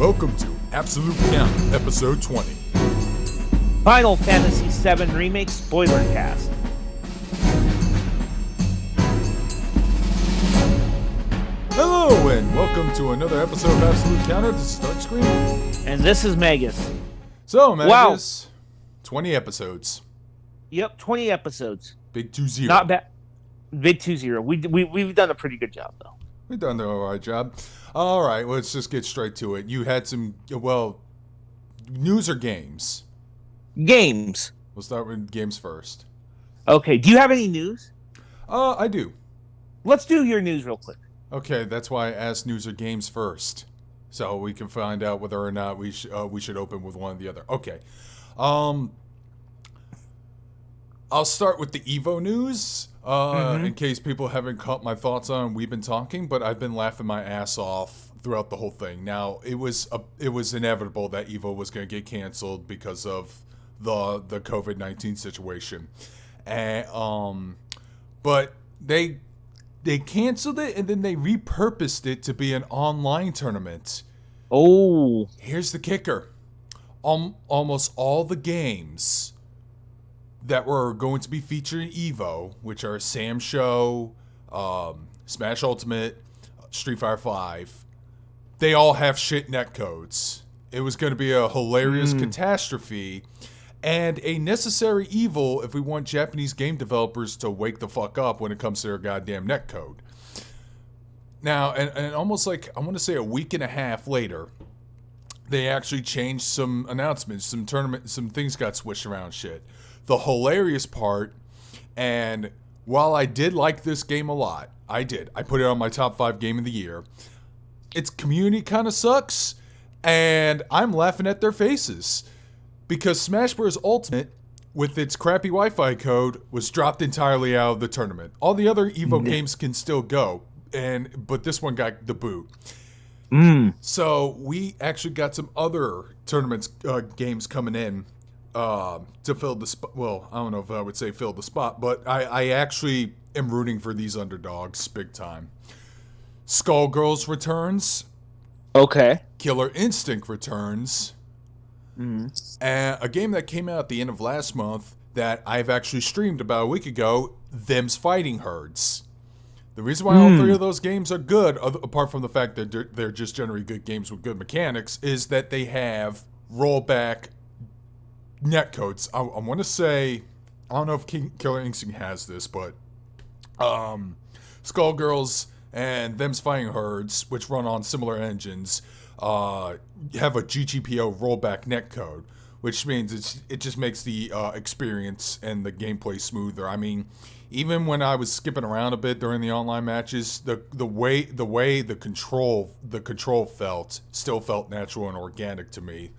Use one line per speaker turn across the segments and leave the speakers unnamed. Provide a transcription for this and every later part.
welcome to Absolute Count, episode 20.
Final Fantasy VII Remake Spoilercast.
Hello, and welcome to another episode of Absolute Counter. This is Darkscream.
And this is Magus.
So, Magus, 20 episodes.
Yep, 20 episodes.
Big 2-0.
Not bad. Big 2-0. We've done a pretty good job, though.
We've done the alright job. Alright, let's just get straight to it. You had some, news or games?
Games.
We'll start with games first.
Okay, do you have any news?
I do. Let's
do your news real quick.
Okay, that's why I asked news or games first. So we can find out whether or not we should open with one or the other. Okay. I'll start with the Evo news, in case people haven't caught my thoughts on Weeb N Talkin, but I've been laughing my ass off throughout the whole thing. Now, it was inevitable that Evo was going to get canceled because of the COVID-19 situation. And but they canceled it and then they repurposed it to be an online tournament.
Oh. Here's
the kicker. Almost all the games that were going to be featured in Evo, which are Sam Show, Smash Ultimate, Street Fighter V, they all have shit netcodes. It was going to be a hilarious catastrophe and a necessary evil if we want Japanese game developers to wake the fuck up when it comes to their goddamn netcode. Now, and almost like, I want to say a week and a half later, they actually changed some announcements, some things got switched around shit. The hilarious part, and while I did like this game a lot, I put it on my top 5 game of the year, its community kind of sucks, and I'm laughing at their faces. Because Smash Bros. Ultimate, with its crappy Wi-Fi code, was dropped entirely out of the tournament. All the other Evo games can still go, but this one got the boot. So we actually got some other tournaments games coming in to fill the spot. Well, I don't know if I would say fill the spot, but I actually am rooting for these underdogs big time. Skullgirls returns.
Okay.
Killer Instinct returns. And a game that came out at the end of last month that I've actually streamed about a week ago, Them's Fighting Herds. The reason why all 3 of those games are good, apart from the fact that they're just generally good games with good mechanics, is that they have rollback netcodes. I want to say, I don't know if Killer Instinct has this, but Skullgirls and Them's Fighting Herds, which run on similar engines, have a GGPO rollback netcode, which means it just makes the experience and the gameplay smoother. I mean, even when I was skipping around a bit during the online matches, the way the control still felt natural and organic to me,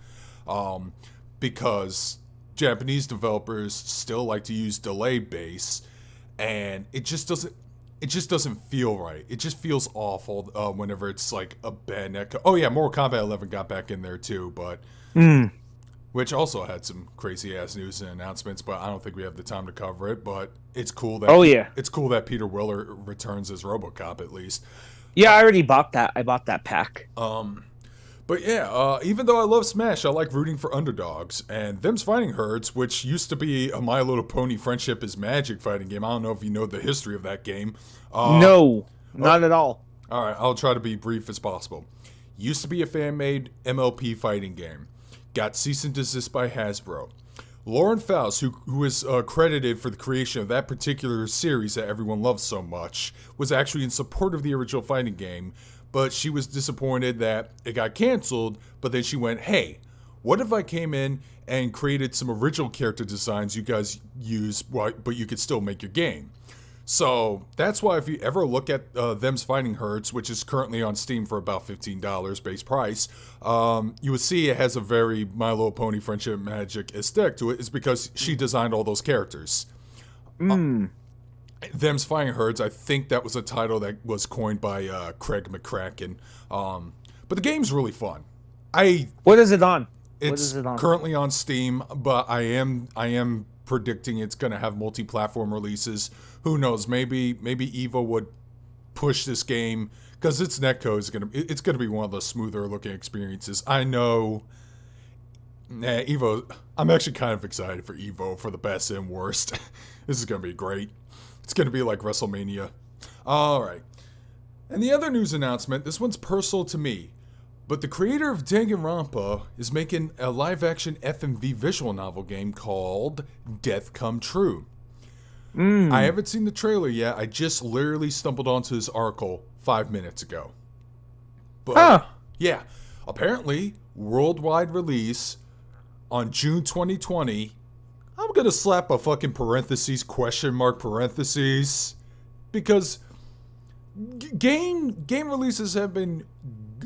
because Japanese developers still like to use delay base, and it just doesn't feel right. It just feels awful whenever it's like a bad netcode. Oh yeah, Mortal Kombat 11 got back in there too, but which also had some crazy ass news and announcements, but I don't think we have the time to cover it. But it's cool that it's cool that Peter Weller returns as RoboCop at least.
Yeah, I already bought that. I bought that pack.
But yeah, even though I love Smash, I like rooting for underdogs. And Them's Fighting Herds, which used to be a My Little Pony Friendship is Magic fighting game. I don't know if you know the history of that game.
No, not at all.
All right, I'll try to be brief as possible. Used to be a fan-made MLP fighting game. Got cease and desist by Hasbro. Lauren Faust, who is credited for the creation of that particular series that everyone loves so much, was actually in support of the original fighting game, but she was disappointed that it got canceled, but then she went, hey, what if I came in and created some original character designs you guys use, but you could still make your game? So that's why if you ever look at Them's Fighting Herds, which is currently on Steam for about $15 base price, you would see it has a very My Little Pony Friendship Magic aesthetic to it. It's because she designed all those characters. Them's Fighting Herds, I think that was a title that was coined by Craig McCracken. But the game's really fun.
What is it on?
It's currently on Steam, but I am predicting it's going to have multi-platform releases. Who knows? Maybe Evo would push this game because its netcode it's gonna be one of the smoother looking experiences. I know. Evo. I'm actually kind of excited for Evo for the best and worst. This is gonna be great. It's gonna be like WrestleMania. All right. And the other news announcement. This one's personal to me. But the creator of Danganronpa is making a live-action FMV visual novel game called Death Come True. I haven't seen the trailer yet. I just literally stumbled onto this article 5 minutes ago. But, yeah, apparently, worldwide release on June 2020. I'm going to slap a fucking parentheses, question mark parentheses, because game releases have been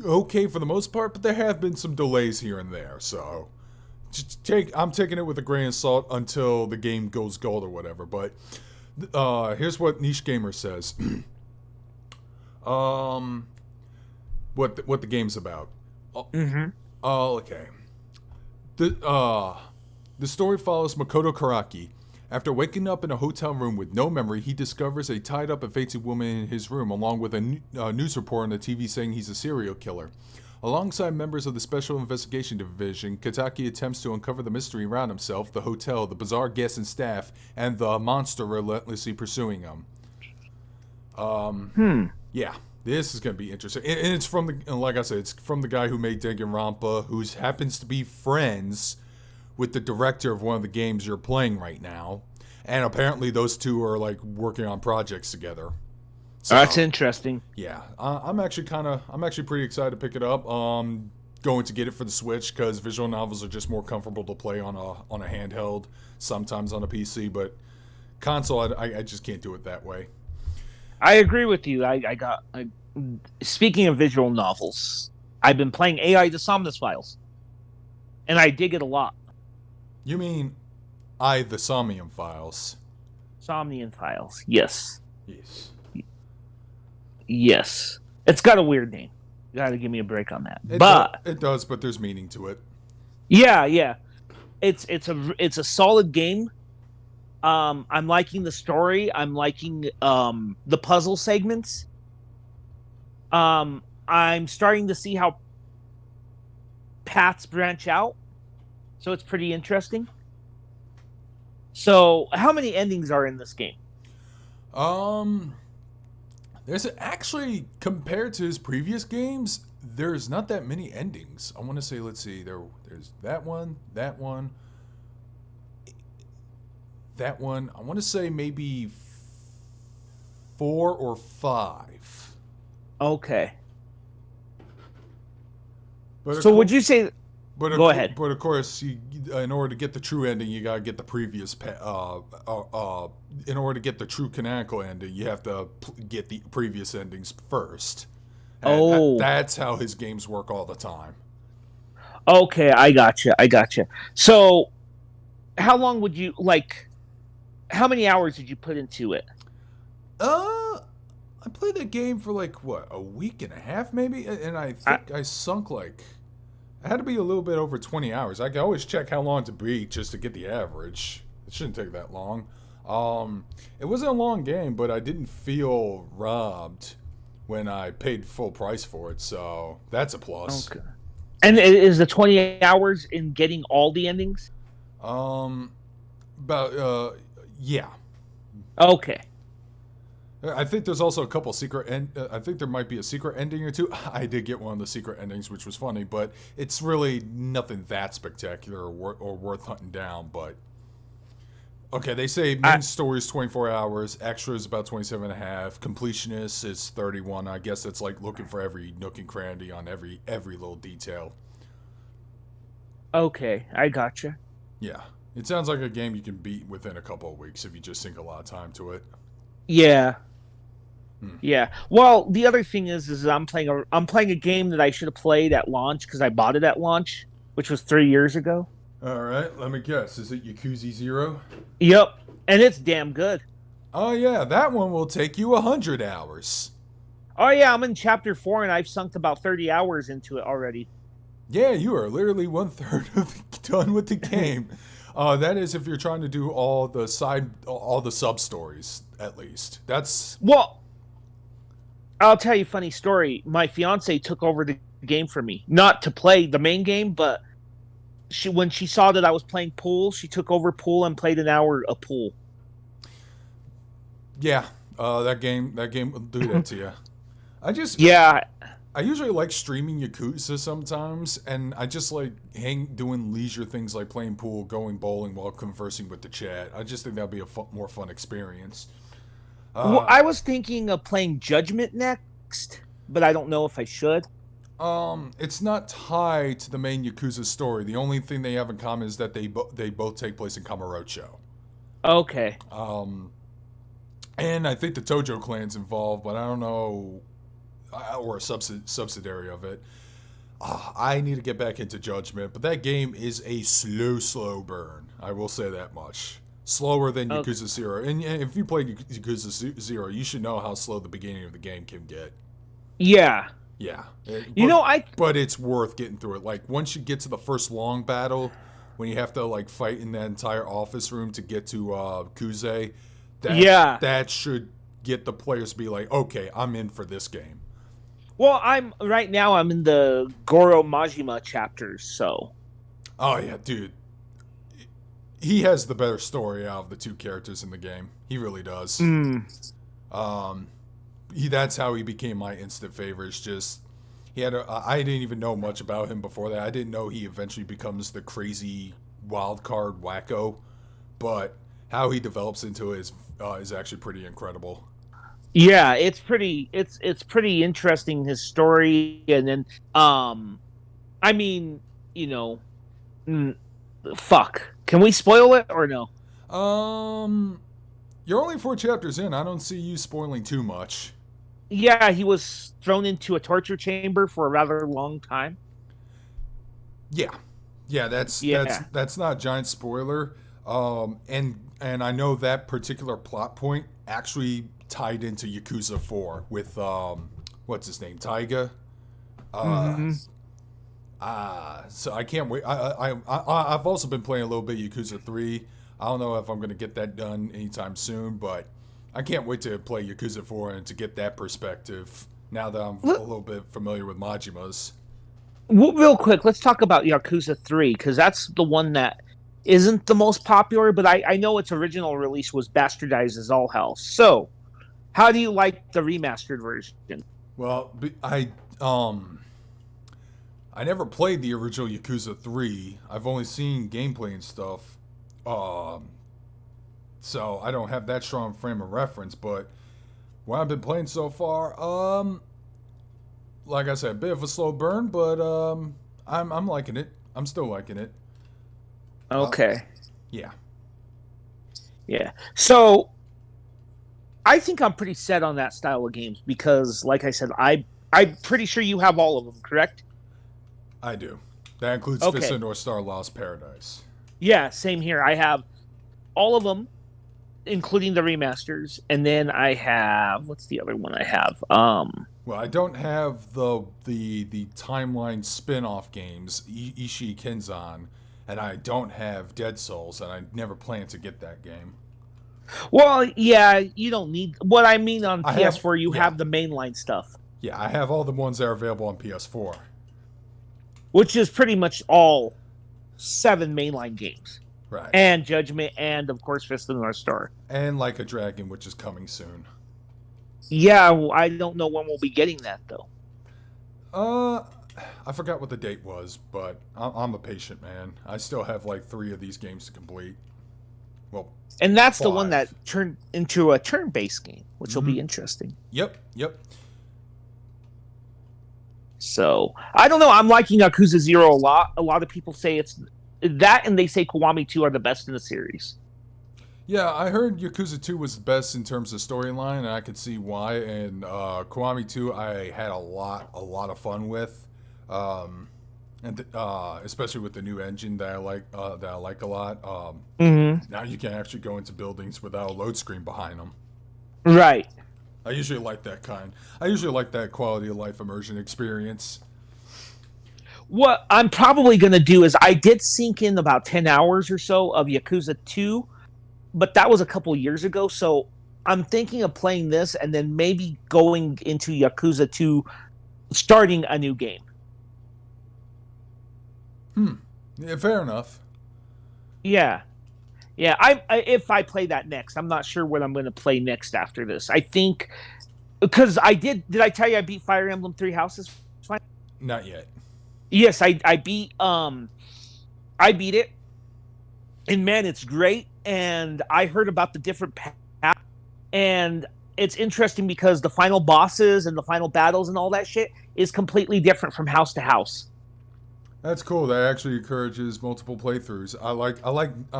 okay for the most part, but there have been some delays here and there, so I'm taking it with a grain of salt until the game goes gold or whatever. But here's what Niche Gamer says. What the game's about. Okay. The story follows Makoto Karaki. After waking up in a hotel room with no memory, he discovers a tied-up and fainting woman in his room, along with a news report on the TV saying he's a serial killer. Alongside members of the Special Investigation Division, Kataki attempts to uncover the mystery around himself, the hotel, the bizarre guests and staff, and the monster relentlessly pursuing him. Yeah, this is going to be interesting. And it's from like I said, it's from the guy who made Danganronpa, who happens to be friends with the director of one of the games you're playing right now, and apparently those two are like working on projects together.
So, that's interesting.
Yeah, I'm actually pretty excited to pick it up. Going to get it for the Switch because visual novels are just more comfortable to play on a handheld, sometimes on a PC, but console I just can't do it that way.
I agree with you. Speaking of visual novels, I've been playing AI the Somnus Files, and I dig it a lot.
You mean the Somnium Files?
Somnium Files, yes.
Yes.
It's got a weird name. You gotta give me a break on that.
It does, but there's meaning to it.
Yeah. It's a solid game. I'm liking the story. I'm liking the puzzle segments. I'm starting to see how paths branch out. So it's pretty interesting. So, how many endings are in this game?
There's actually, compared to his previous games, there's not that many endings. I want to say, let's see, there's that one. I want to say maybe 4 or 5.
Okay. So would you say... Go ahead.
But of course, in order to get the true ending, you gotta get the previous. In order to get the true canonical ending, you have to get the previous endings first. And that's how his games work all the time.
Okay, I gotcha. So, how long would you how many hours did you put into it?
I played that game for a week and a half maybe, and I think I sunk I had to be a little bit over 20 hours. I can always check how long to beat just to get the average. It shouldn't take that long. It wasn't a long game, but I didn't feel robbed when I paid full price for it, so that's a plus.
Okay. And is the 20 hours in getting all the endings?
Yeah.
Okay.
I think there's also a couple secret I think there might be a secret ending or two. I did get one of the secret endings, which was funny, but it's really nothing that spectacular or worth hunting down. But okay, they say main story is 24 hours, extra is about 27 and a half, completionist is 31. I guess that's like looking for every nook and cranny on every little detail.
Okay, I gotcha.
Yeah, it sounds like a game you can beat within a couple of weeks if you just sink a lot of time to it.
Yeah. Yeah. Well, the other thing is I'm playing a game that I should have played at launch because I bought it at launch, which was 3 years ago.
All right, let me guess. Is it Yakuza 0?
Yep, and it's damn good.
Oh yeah, that one will take you 100 hours.
Oh yeah, I'm in chapter 4 and I've sunk about 30 hours into it already.
Yeah, you are literally 1/3 done with the game. That is if you're trying to do all the sub stories, at least. That's
I'll tell you a funny story. My fiance took over the game for me, not to play the main game, but when she saw that I was playing pool, she took over pool and played an hour of pool.
Yeah, that game will do that to you.
Yeah,
I usually like streaming Yakuza sometimes, and I just like doing leisure things like playing pool, going bowling while conversing with the chat. I just think that'd be a more fun experience.
well, I was thinking of playing Judgment next, but I don't know if I should.
It's not tied to the main Yakuza story. The only thing they have in common is that they both take place in Kamurocho.
Okay.
And I think the Tojo clan's involved, but I don't know, or a subsidiary of it. I need to get back into Judgment, but that game is a slow burn. I will say that much. Slower than Yakuza Zero. And if you played Yakuza Zero, you should know how slow the beginning of the game can get.
Yeah.
Yeah. But it's worth getting through it. Like, once you get to the first long battle, when you have to, like, fight in that entire office room to get to Kuze, that should get the players to be like, okay, I'm in for this game.
Well, I'm in the Goro Majima chapters, so.
Oh, yeah, dude. He has the better story out of the two characters in the game. He really does. That's how he became my instant favorite. It's just I didn't even know much about him before that. I didn't know he eventually becomes the crazy wild card wacko, but how he develops into it is actually pretty incredible.
Yeah, it's pretty interesting, his story. And then I mean, fuck. Can we spoil it or no?
You're only 4 chapters in. I don't see you spoiling too much.
Yeah, he was thrown into a torture chamber for a rather long time.
Yeah, that's not a giant spoiler. And I know that particular plot point actually tied into Yakuza 4 with what's his name, Taiga. So I can't wait. I've also been playing a little bit Yakuza 3. I don't know if I'm going to get that done anytime soon, but I can't wait to play Yakuza 4 and to get that perspective now that I'm a little bit familiar with Majima's.
Real quick, let's talk about Yakuza 3, because that's the one that isn't the most popular, but I know its original release was bastardized as all hell. So, how do you like the remastered version?
Well, I never played the original Yakuza 3. I've only seen gameplay and stuff. So I don't have that strong frame of reference, but what I've been playing so far, like I said, a bit of a slow burn, but I'm liking it. I'm still liking it.
Okay.
Yeah.
Yeah. So I think I'm pretty set on that style of games because, like I said, I'm pretty sure you have all of them, correct?
I do. That includes Fist of North Star Lost Paradise.
Yeah, same here. I have all of them, including the remasters, and then I have, what's the other one I have?
Well, I don't have the timeline spin-off games, Ishii Kenzan, and I don't have Dead Souls, and I never plan to get that game.
Well, yeah, you don't need. What I mean on PS4, you have the mainline stuff.
Yeah, I have all the ones that are available on PS4,
which is pretty much all 7 mainline games.
Right.
And Judgment, and of course Fist of the North Star.
And Like a Dragon, which is coming soon.
Yeah, I don't know when we'll be getting that, though.
I forgot what the date was, but I'm a patient man. I still have like 3 of these games to complete. Well,
and that's 5. The one that turned into a turn-based game, which will be interesting.
Yep.
So, I don't know. I'm liking Yakuza 0 a lot. A lot of people say it's that, and they say Kiwami 2 are the best in the series.
Yeah, I heard Yakuza 2 was the best in terms of storyline, and I could see why. And Kiwami 2, I had a lot of fun with, and especially with the new engine that I like a lot. Now you can actually go into buildings without a load screen behind them.
Right.
I usually like that kind. I usually like that quality of life immersion experience.
What I'm probably going to do is I did sink in about 10 hours or so of Yakuza 2, but that was a couple years ago, so I'm thinking of playing this and then maybe going into Yakuza 2, starting a new game.
Yeah, fair enough.
Yeah. Yeah, if I play that next, I'm not sure what I'm going to play next after this. I think because I did I tell you I beat Fire Emblem Three Houses?
Not yet.
Yes, I beat it, and man, it's great. And I heard about the different paths, and it's interesting because the final bosses and the final battles and all that shit is completely different from house to house.
That's cool. That actually encourages multiple playthroughs. I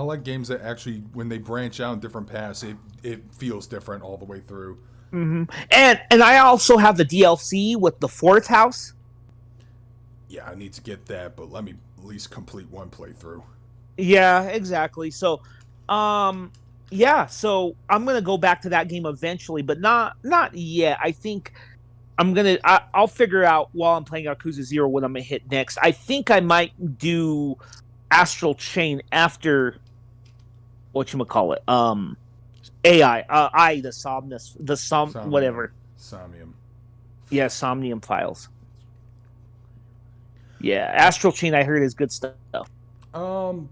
like games that actually, when they branch out in different paths, it feels different all the way through.
And I also have the DLC with the fourth house.
Yeah, I need to get that, but let me at least complete one playthrough.
Yeah, exactly. So, um, yeah. So I'm gonna go back to that game eventually, but not yet. I think I'll figure out while I'm playing Yakuza Zero what I'm gonna hit next. I think I might do Astral Chain after whatchamacallit. AI. The Somnus,
Somnium.
whatever.
Somnium.
Yeah, Somnium Files. Yeah, Astral Chain I heard is good stuff.
Um,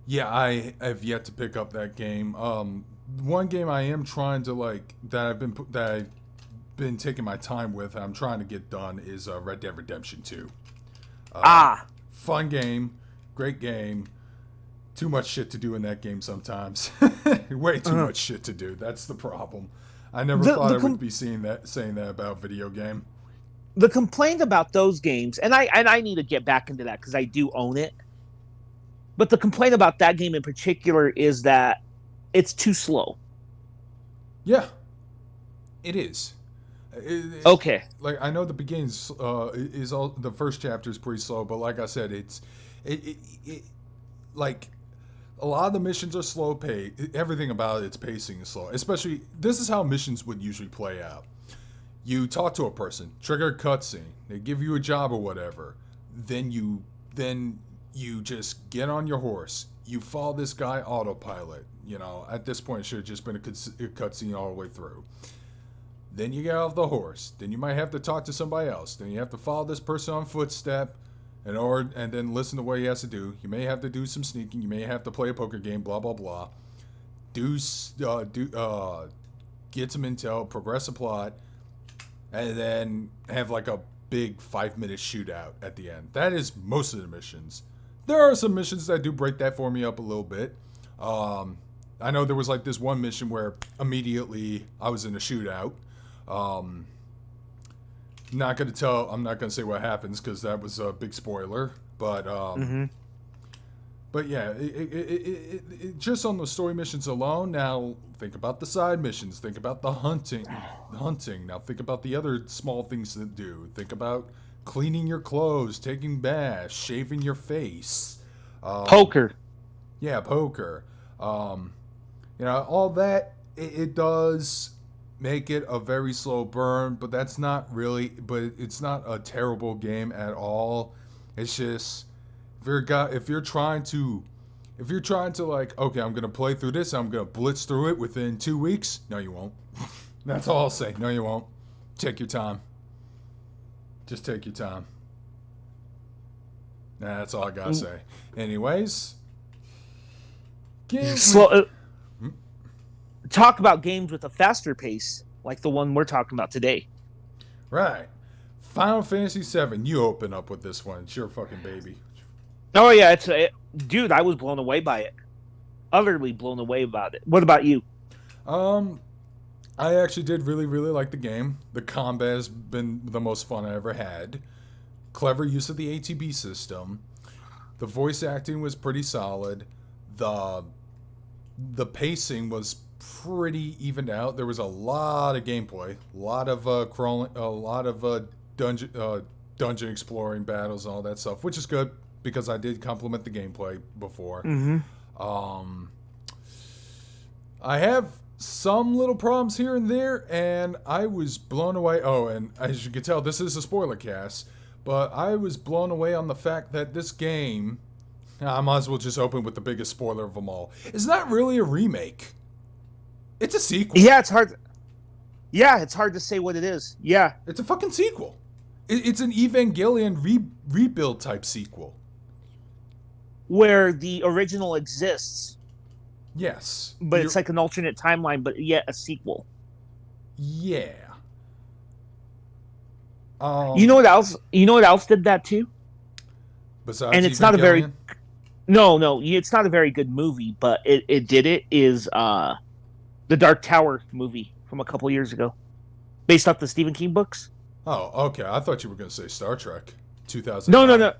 yeah, I have yet to pick up that game. One game I am trying to like that I've been taking my time with. I'm trying to get done is Red Dead Redemption 2.
Ah,
Fun game, great game. Too much shit to do in that game sometimes. Way too much shit to do. That's the problem. I never thought I would be saying that about video game.
the complaint about those games, and I need to get back into that because I do own it. But the complaint about that game in particular is that it's too slow.
Yeah, it is.
Okay.
Like I know the beginnings is all the first chapter is pretty slow, but like I said, it like a lot of the missions are slow pace. Everything about its pacing is slow. Especially this is how missions would usually play out. You talk to a person, trigger a cutscene, they give you a job or whatever. Then you just get on your horse. You follow this guy autopilot. You know, at this point, it should have just been a cutscene all the way through. Then you get off the horse. Then you might have to talk to somebody else. Then you have to follow this person on footstep, and then listen to what he has to do. You may have to do some sneaking. You may have to play a poker game. Blah blah blah. Get some intel, progress the plot, and then have like a big 5-minute shootout at the end. That is most of the missions. There are some missions that do break that for me up a little bit. I know there was like this one mission where immediately I was in a shootout. I'm not gonna say what happens because that was a big spoiler. But yeah, it just on the story missions alone. Now think about the side missions. Think about the hunting. Now think about the other small things to do. Think about cleaning your clothes, taking baths, shaving your face.
Poker.
Yeah, poker. All that it does make it a very slow burn, but that's not really. But it's not a terrible game at all. It's just if you're trying to like, okay, I'm gonna play through this, I'm gonna blitz through it within 2 weeks. No, you won't. That's all I'll say. No, you won't. Take your time. Just take your time. Nah, that's all I gotta say. Anyways,
talk about games with a faster pace, like the one we're talking about today.
Right. Final Fantasy VII. You open up with this one. It's your fucking baby.
Oh yeah, dude. I was blown away by it. Utterly blown away about it. What about you?
I actually did really, really like the game. The combat has been the most fun I ever had. Clever use of the ATB system. The voice acting was pretty solid. The pacing was pretty evened out. There was a lot of gameplay, a lot of crawling, a lot of dungeon exploring battles and all that stuff, which is good because I did compliment the gameplay before. I have some little problems here and there, and I was blown away. Oh, and as you can tell, this is a spoiler cast, but I was blown away on the fact that this game, I might as well just open with the biggest spoiler of them all, is not really a remake. It's a sequel.
Yeah, it's hard. Yeah, it's hard to say what it is. Yeah,
It's a fucking sequel. It's an Evangelion rebuild type sequel.
where the original exists,
Yes.
but it's like an alternate timeline, but yet a sequel.
Yeah.
You know what else? You know what else did that too?
Besides
And it's
Evangelion?
not a very no, it's not a very good movie, but it did it is the Dark Tower movie from a couple years ago, based off the Stephen King books.
Oh, okay. I thought you were going to say Star Trek 2000.
No.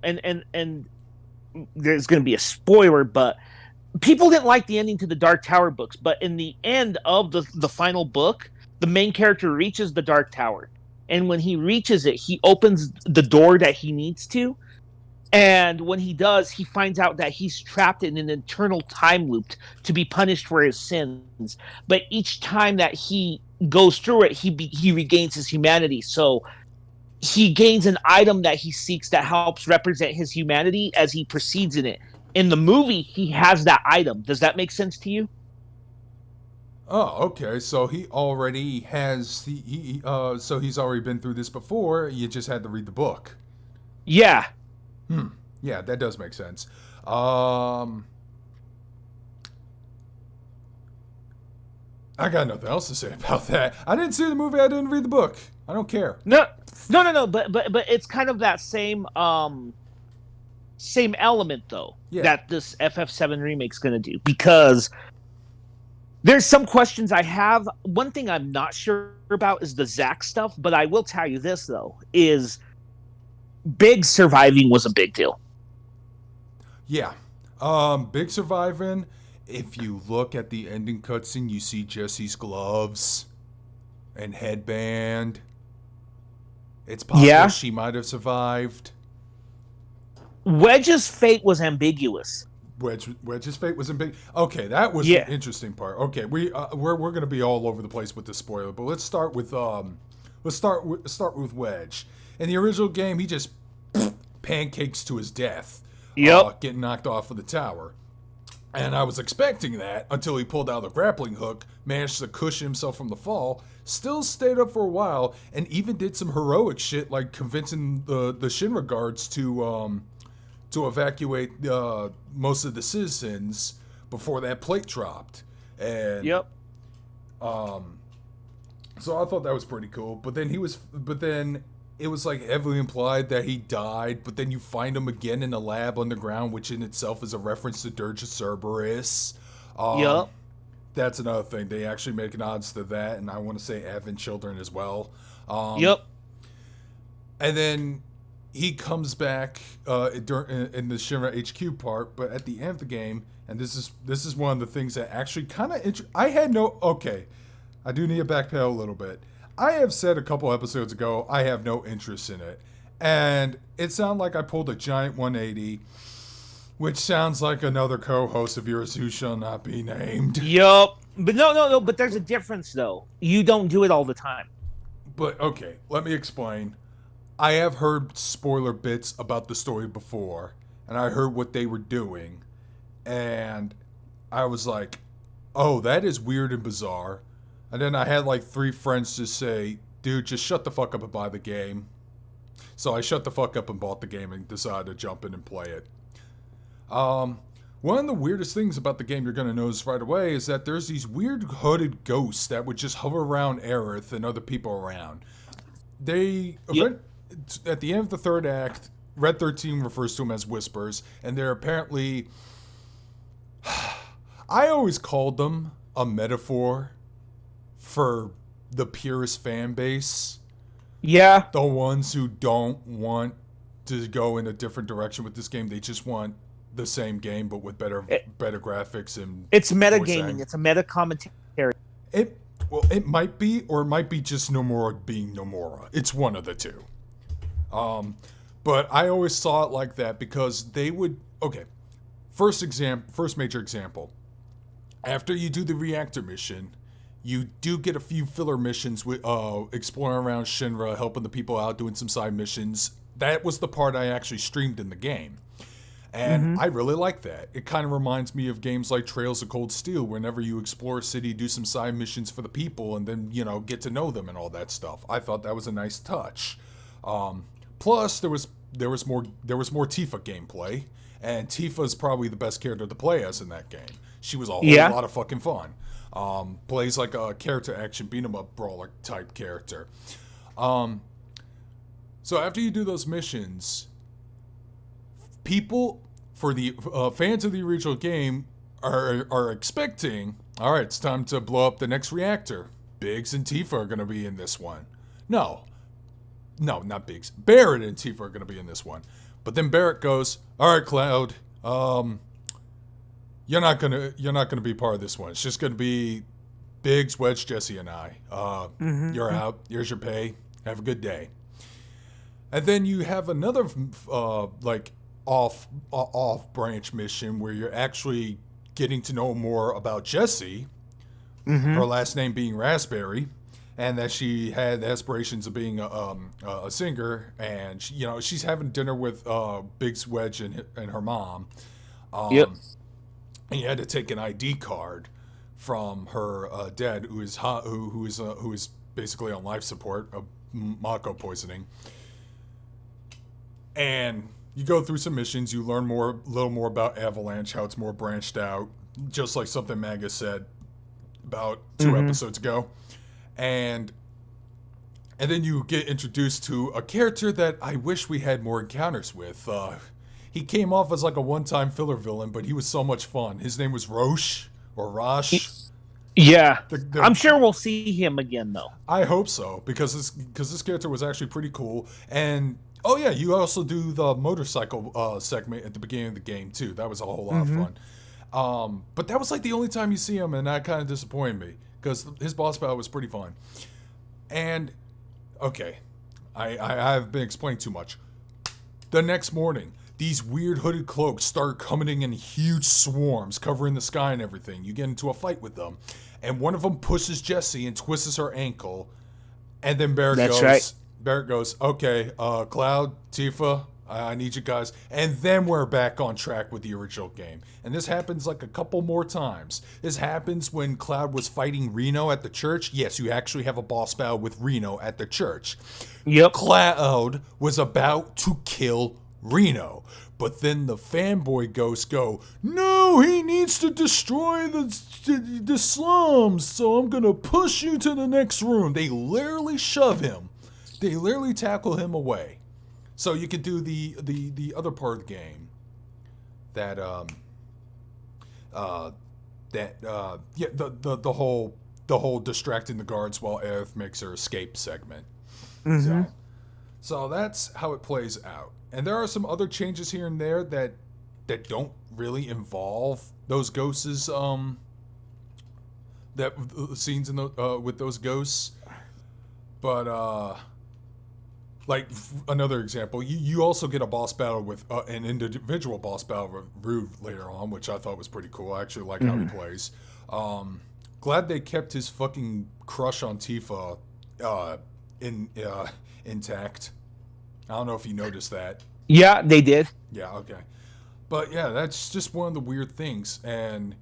And there's going to be a spoiler, but people didn't like the ending to the Dark Tower books. But in the end of the final book, the main character reaches the Dark Tower, and when he reaches it, he opens the door that he needs to. And when he does, he finds out that he's trapped in an eternal time loop to be punished for his sins. But each time that he goes through it, he regains his humanity. So he gains an item that he seeks that helps represent his humanity as he proceeds in it. In the movie, he has that item. Does that make sense to you?
Oh, okay. So he already has so he's already been through this before. You just had to read the book.
Yeah.
Yeah, that does make sense. I got nothing else to say about that. I didn't see the movie. I didn't read the book. I don't care.
No. But it's kind of that same element though that this FF7 remake's going to do, because there's some questions I have. One thing I'm not sure about is the Zack stuff, but I will tell you this though, is Big surviving was a big deal.
Yeah. Big surviving. If you look at the ending cutscene, you see Jesse's gloves and headband. It's possible she might have survived.
Wedge's fate was ambiguous.
Wedge's fate was big. Okay, that was the interesting part. Okay, we're going to be all over the place with the spoiler, but let's start with Wedge. In the original game, he just pancakes to his death. Getting knocked off of the tower. And I was expecting that until he pulled out the grappling hook, managed to cushion himself from the fall, still stayed up for a while, and even did some heroic shit like convincing the Shinra guards to evacuate most of the citizens before that plate dropped. And so I thought that was pretty cool. But then it was like heavily implied that he died, but then you find him again in a lab underground, which in itself is a reference to Dirge of Cerberus. That's another thing. They actually make nods to that, and I want to say Advent Children as well. And then he comes back in the Shinra HQ part, but at the end of the game, and this is one of the things that actually kind of I do need to backpedal a little bit. I have said a couple episodes ago I have no interest in it, and it sounded like I pulled a giant 180, which sounds like another co-host of yours who shall not be named.
But no, but there's a difference though. You don't do it all the time.
But okay, let me explain. I have heard spoiler bits about the story before, and I heard what they were doing, and I was like, oh, that is weird and bizarre. And then I had like 3 friends just say, dude, just shut the fuck up and buy the game. So I shut the fuck up and bought the game and decided to jump in and play it. One of the weirdest things about the game you're going to notice right away is that there's these weird hooded ghosts that would just hover around Aerith and other people around. At the end of the 3rd act, Red 13 refers to them as whispers, and they're apparently... I always called them a metaphor for the purest fan base. The ones who don't want to go in a different direction with this game. They just want the same game, but with better graphics and
it's metagaming. It's a meta commentary.
It might be, or it might be just Nomura being Nomura. It's one of the two. But I always saw it like that because they would... Okay, first major example. After you do the reactor mission, you do get a few filler missions with exploring around Shinra, helping the people out, doing some side missions. That was the part I actually streamed in the game. And I really like that. It kind of reminds me of games like Trails of Cold Steel, whenever you explore a city, do some side missions for the people, and then, get to know them and all that stuff. I thought that was a nice touch. Plus, there was more Tifa gameplay, and Tifa is probably the best character to play as in that game. She was a whole lot of fucking fun. Plays like a character action beat 'em up brawler type character. So after you do those missions, people, for the fans of the original game, are expecting, all right, it's time to blow up the next reactor. Biggs and Tifa are going to be in this one. No, not Biggs. Barrett and Tifa are going to be in this one. But then Barrett goes, all right, Cloud, you're not gonna be part of this one. It's just going to be Biggs, Wedge, Jesse, and I. You're out. Here's your pay. Have a good day. And then you have another off branch mission where you're actually getting to know more about Jessie, her last name being Raspberry, and that she had aspirations of being a singer, and she's having dinner with Biggs, Wedge, and her mom. And you had to take an ID card from her dad, who is basically on life support of Mako poisoning. And you go through some missions. You learn a little more about Avalanche, how it's more branched out, just like something Magus said about 2 episodes ago. And then you get introduced to a character that I wish we had more encounters with. He came off as like a one-time filler villain, but he was so much fun. His name was Roche.
Yeah. I'm sure we'll see him again, though.
I hope so, because this character was actually pretty cool. And oh yeah, you also do the motorcycle segment at the beginning of the game too. That was a whole lot of fun. But that was like the only time you see him, and that kind of disappointed me because his boss battle was pretty fun. And okay, I've been explaining too much. The next morning, these weird hooded cloaks start coming in huge swarms, covering the sky and everything. You get into a fight with them, and one of them pushes Jessie and twists her ankle, and then Barrett goes, okay, Cloud, Tifa, I need you guys. And then we're back on track with the original game. And this happens like a couple more times. This happens when Cloud was fighting Reno at the church. Yes, you actually have a boss battle with Reno at the church.
Yep.
Cloud was about to kill Reno. But then the fanboy ghosts go, no, he needs to destroy the slums, so I'm going to push you to the next room. They literally shove him. They literally tackle him away. So you could do the other part of the game, the whole distracting the guards while Aerith makes her escape segment. So that's how it plays out. And there are some other changes here and there that don't really involve those ghosts. That scenes in with those ghosts, but like another example, you also get a boss battle with an individual boss battle with Rude later on, which I thought was pretty cool. I actually like how he plays. Glad they kept his fucking crush on Tifa intact. I don't know if you noticed that.
Yeah, they did.
Yeah, okay. But yeah, that's just one of the weird things. And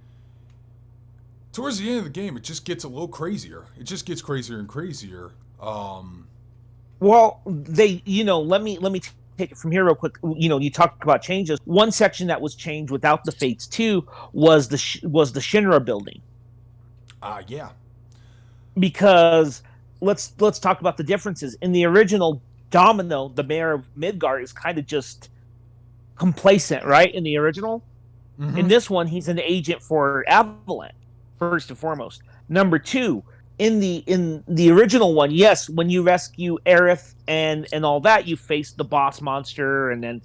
towards the end of the game, it just gets a little crazier. It just gets crazier and crazier.
Well, let me take it from here real quick. You talked about changes. One section that was changed without the Fates 2 was the Shinra building.
Yeah.
Because let's talk about the differences. In the original, Domino, the mayor of Midgar, is kind of just complacent, right? In the original. In this one, he's an agent for Avalanche, first and foremost. Number 2, in the original one, yes, when you rescue Aerith and all that, you face the boss monster, and then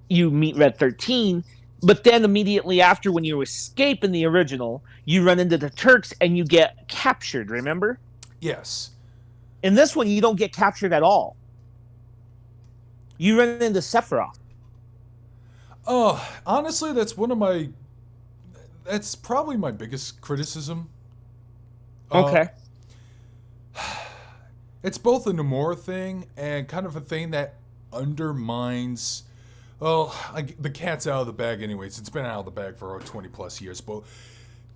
you meet Red 13. But then immediately after, when you escape in the original, you run into the Turks and you get captured, remember?
Yes.
In this one, you don't get captured at all. You run into Sephiroth.
Oh, honestly, that's probably my biggest criticism.
Okay.
It's both a Nomura thing and kind of a thing that undermines Well, the cat's out of the bag, anyways. It's been out of the bag for 20 plus years. But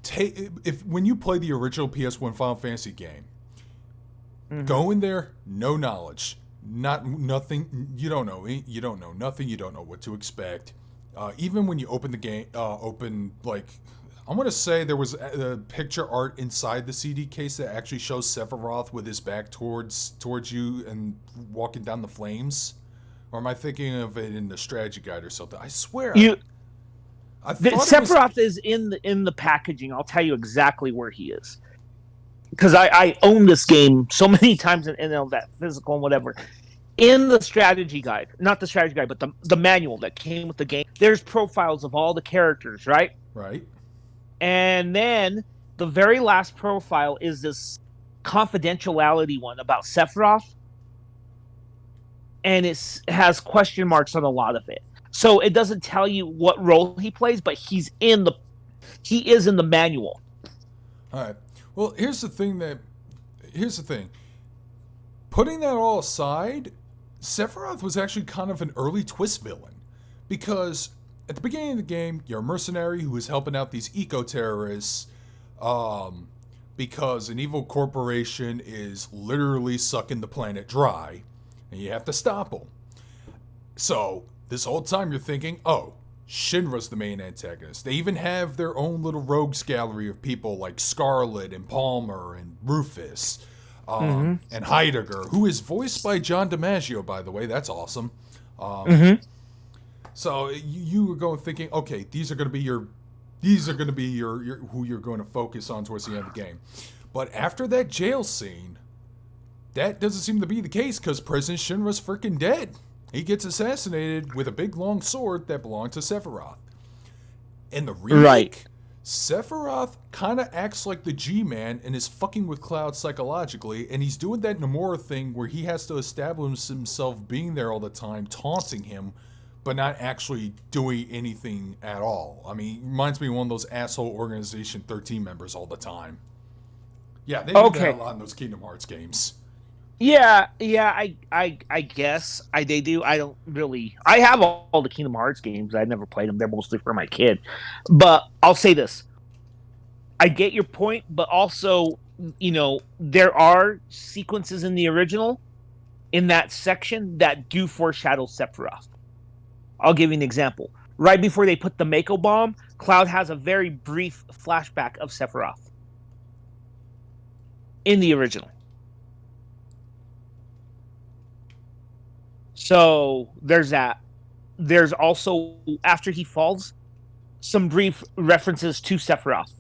if when you play the original PS1 Final Fantasy game, go in there, no knowledge, nothing. You don't know. You don't know nothing. You don't know what to expect. Even when you open the game, I want to say there was a picture art inside the CD case that actually shows Sephiroth with his back towards you and walking down the flames. Or am I thinking of it in the strategy guide or something? I swear. I thought
Sephiroth is in the packaging. I'll tell you exactly where he is. Because I own this game so many times in that physical and whatever. In the strategy guide, not the strategy guide, but the manual that came with the game, there's profiles of all the characters, right?
Right.
And then the very last profile is this confidentiality one about Sephiroth. And it has question marks on a lot of it. So it doesn't tell you what role he plays, but he is in the manual.
All right. Well, here's the thing. Putting that all aside, Sephiroth was actually kind of an early twist villain. Because at the beginning of the game, you're a mercenary who is helping out these eco-terrorists because an evil corporation is literally sucking the planet dry. And you have to stop them. So, this whole time you're thinking, oh, Shinra's the main antagonist. They even have their own little rogues gallery of people like Scarlet and Palmer and Rufus and Heidegger, who is voiced by John DiMaggio, by the way. That's awesome. So you were going thinking, okay, these are going to be your who you're going to focus on towards the end of the game. But after that jail scene, that doesn't seem to be the case because President Shinra's freaking dead. He gets assassinated with a big long sword that belonged to Sephiroth. In the remake, Sephiroth kind of acts like the G-Man and is fucking with Cloud psychologically, and he's doing that Nomura thing where he has to establish himself being there all the time, taunting him, but not actually doing anything at all. I mean, it reminds me of one of those asshole Organization 13 members all the time. Yeah, they do that a lot in those Kingdom Hearts games.
Yeah, I guess they do. I don't really. I have all the Kingdom Hearts games. I've never played them. They're mostly for my kid. But I'll say this: I get your point, but also, there are sequences in the original, in that section, that do foreshadow Sephiroth. I'll give you an example. Right before they put the Mako bomb, Cloud has a very brief flashback of Sephiroth in the original. So there's that. There's also, after he falls, some brief references to Sephiroth.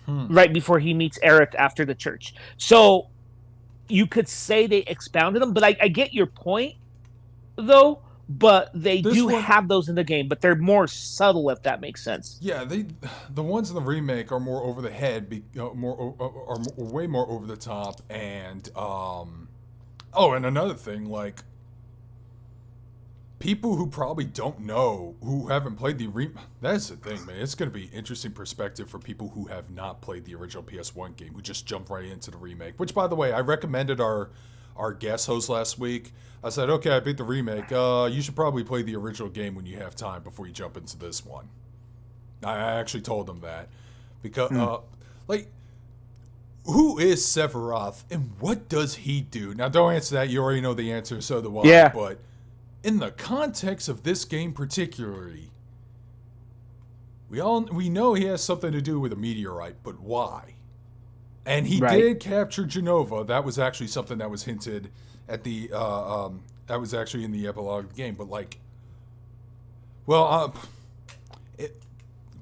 Right before he meets Aerith after the church. So you could say they expounded them, but I get your point, though. But they have those in the game, but they're more subtle, if that makes sense.
Yeah, the ones in the remake are more over the head, are way more over the top, and and another thing, like, people who probably don't know, who haven't played the that's the thing, man. It's going to be interesting perspective for people who have not played the original PS1 game, who just jumped right into the remake. Which, by the way, I recommended our guest host last week. I said, okay, I beat the remake. You should probably play the original game when you have time before you jump into this one. I actually told them that. Because, who is Sephiroth and what does he do? Now, don't answer that. You already know the answer, so do I.
Yeah.
But in the context of this game particularly, we know he has something to do with a meteorite, but why? And he did capture Genova. That was actually something that was hinted at the that was actually in the epilogue of the game. But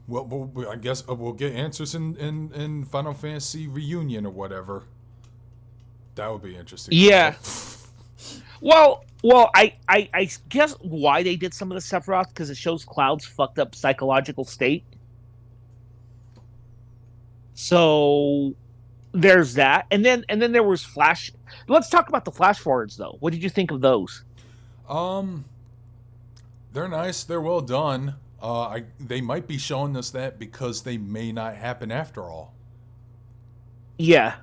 I guess we'll get answers in Final Fantasy Reunion or whatever. That would be interesting.
Yeah. Well, I guess why they did some of the Sephiroth, because it shows Cloud's fucked up psychological state. So there's that, and then there was flash. Let's talk about the flash forwards, though. What did you think of those?
They're nice. They're well done. They might be showing us that because they may not happen after all.
Yeah.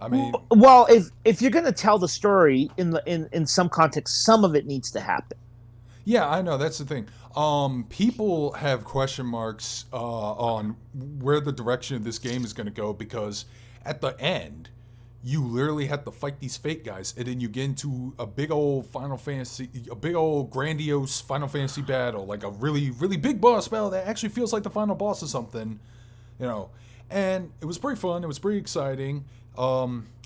I mean,
Well, if you're going to tell the story in some context, some of it needs to happen.
yeah, I know that's the thing. People have question marks on where the direction of this game is going to go because at the end, you literally have to fight these fake guys, and then you get into a big old Final Fantasy, a big old grandiose Final Fantasy battle, like a really, really big boss battle that actually feels like the final boss of something, you know. And it was pretty fun. It was pretty exciting.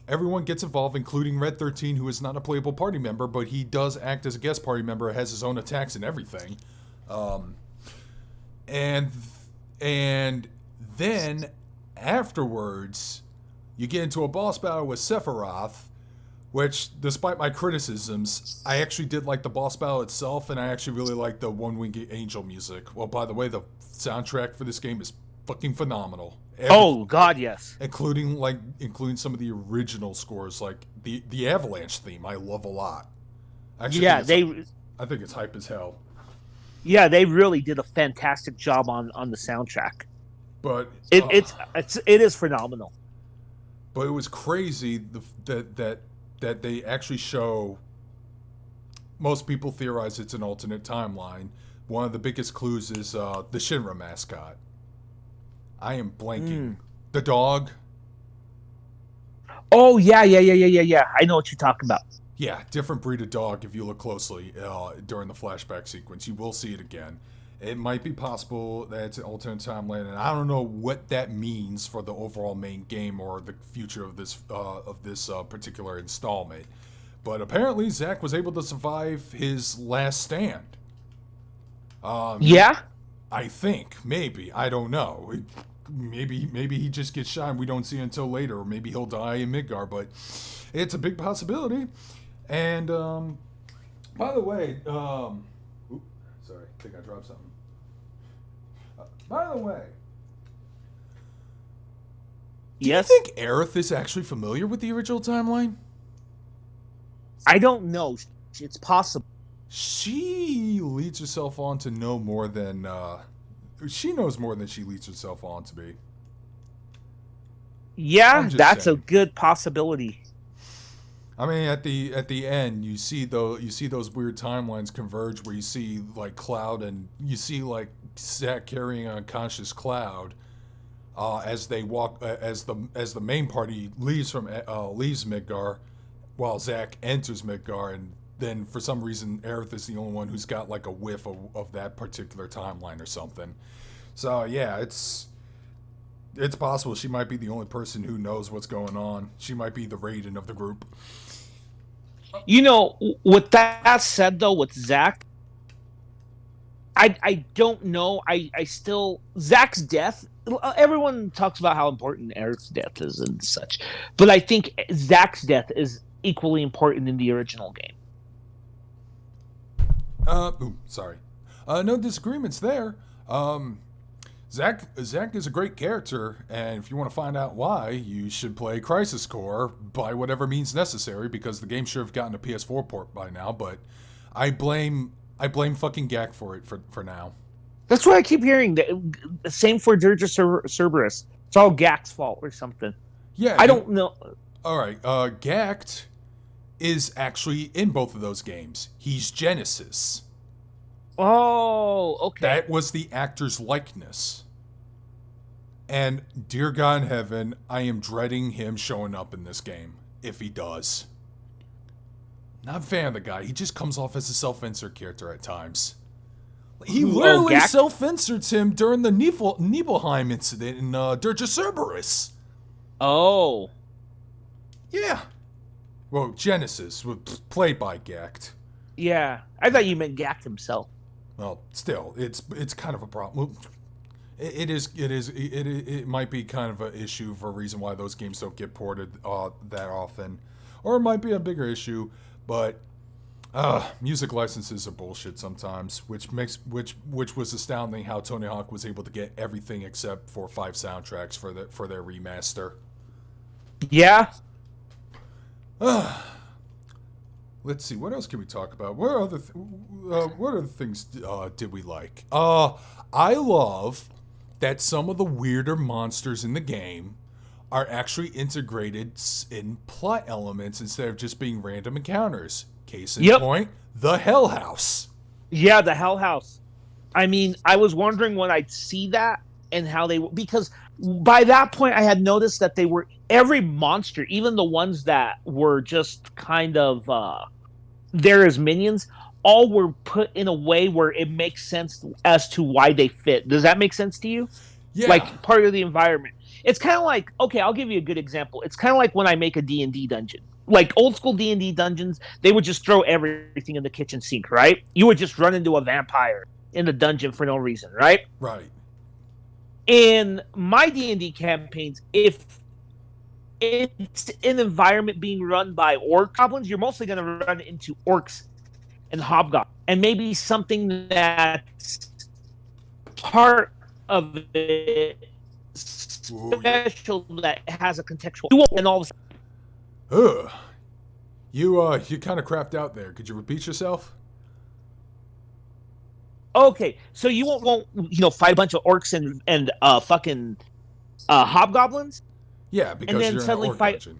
Everyone gets involved, including Red 13, who is not a playable party member, but he does act as a guest party member, has his own attacks and everything. Um, and and then afterwards, you get into a boss battle with Sephiroth, which, despite my criticisms, I actually did like the boss battle itself, and I actually really like the One Winged Angel music. Well, by the way, the soundtrack for this game is fucking phenomenal.
Oh God, yes.
Including some of the original scores, like the Avalanche theme, I love a lot. I actually
Yeah,
I think it's hype as hell.
they really did a fantastic job on the soundtrack.
But
It is phenomenal.
but it was crazy that they actually show. Most people theorize it's an alternate timeline. One of the biggest clues is the Shinra mascot. I am blanking. The dog.
Oh yeah. I know what you're talking about.
Yeah, different breed of dog. If you look closely during the flashback sequence, you will see it again. It might be possible that it's an alternate timeline, and I don't know what that means for the overall main game or the future of this particular installment. But apparently, Zack was able to survive his last stand.
Yeah.
I think maybe I don't know. Maybe he just gets shot and we don't see it until later, or maybe he'll die in Midgar. But it's a big possibility. And by the way, sorry, I think I dropped something. By the way,
Yes.
do you think Aerith is actually familiar with the original timeline?
I don't know. It's possible.
She leads herself on to know more than she knows more than she leads herself on to be.
Yeah, that's
saying.
a good possibility.
I mean, at the end, you see those weird timelines converge where you see like Cloud and you see like Zack carrying an unconscious Cloud as they walk as the main party leaves Midgar, while Zack enters Midgar, and then for some reason Aerith is the only one who's got like a whiff of that particular timeline or something. So yeah, it's possible she might be the only person who knows what's going on. She might be the Raiden of the group.
You know, with that said, though, with Zack, I don't know. I still Zack's death. Everyone talks about how important Eric's death is and such, but I think Zack's death is equally important in the original game.
Sorry. No disagreements there. Zack is a great character, and if you want to find out why, you should play Crisis Core by whatever means necessary, because the game should have gotten a PS4 port by now. But I blame fucking Gak for it for now.
That's what I keep hearing. Same for Dirge Cerberus. It's all Gak's fault or something.
Yeah,
I don't know.
All right, Gact is actually in both of those games. He's Genesis.
Oh, okay.
That was the actor's likeness. And dear God in heaven, I am dreading him showing up in this game, if he does. Not a fan of the guy. He just comes off as a self-insert character at times. He literally self-inserts him during the Nibelheim incident in Dirge Cerberus.
Oh.
Yeah. Well, Genesis, played by Gact.
Yeah. I thought you meant Gak himself.
Well, still, it's kind of a problem. It might be kind of an issue for a reason why those games don't get ported that often, or it might be a bigger issue. But music licenses are bullshit sometimes, which was astounding how Tony Hawk was able to get everything except for 5 soundtracks for their remaster.
Yeah.
Let's see, what else can we talk about? What other things did we like? I love that some of the weirder monsters in the game are actually integrated in plot elements instead of just being random encounters. Case in point, the Hell House.
Yeah, the Hell House. I mean, I was wondering when I'd see that and how they, because by that point I had noticed that they were, every monster, even the ones that were just kind of there as minions, all were put in a way where it makes sense as to why they fit. Does that make sense to you?
Yeah.
Like part of the environment. It's kind of like, okay, I'll give you a good example. It's kind of like when I make a D&D dungeon. Like old school D&D dungeons, they would just throw everything in the kitchen sink, right? You would just run into a vampire in the dungeon for no reason, right?
Right.
In my D&D campaigns, if it's an environment being run by orc goblins, you're mostly going to run into orcs and hobgoblins, and maybe something that's part of it special that has a contextual, and all of a
sudden, you kind of crapped out there. Could you repeat yourself?
Okay, so you won't fight a bunch of orcs and fucking hobgoblins.
Yeah, because you're suddenly in an orc dungeon.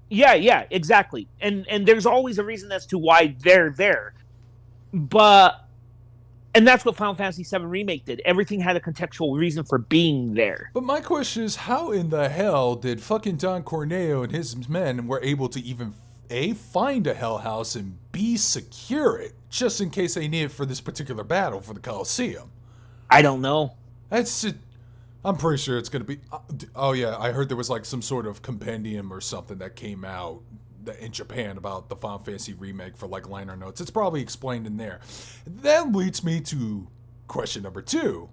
Yeah, exactly. And there's always a reason as to why they're there. And that's what Final Fantasy VII Remake did. Everything had a contextual reason for being there.
But my question is, how in the hell did fucking Don Corneo and his men were able to even A, find a Hell House, and B, secure it, just in case they need it for this particular battle for the Coliseum?
I don't know.
That's just, I'm pretty sure it's going to be... Oh, yeah, I heard there was like some sort of compendium or something that came out in Japan about the Final Fantasy Remake for like liner notes. It's probably explained in there. That leads me to question number 2.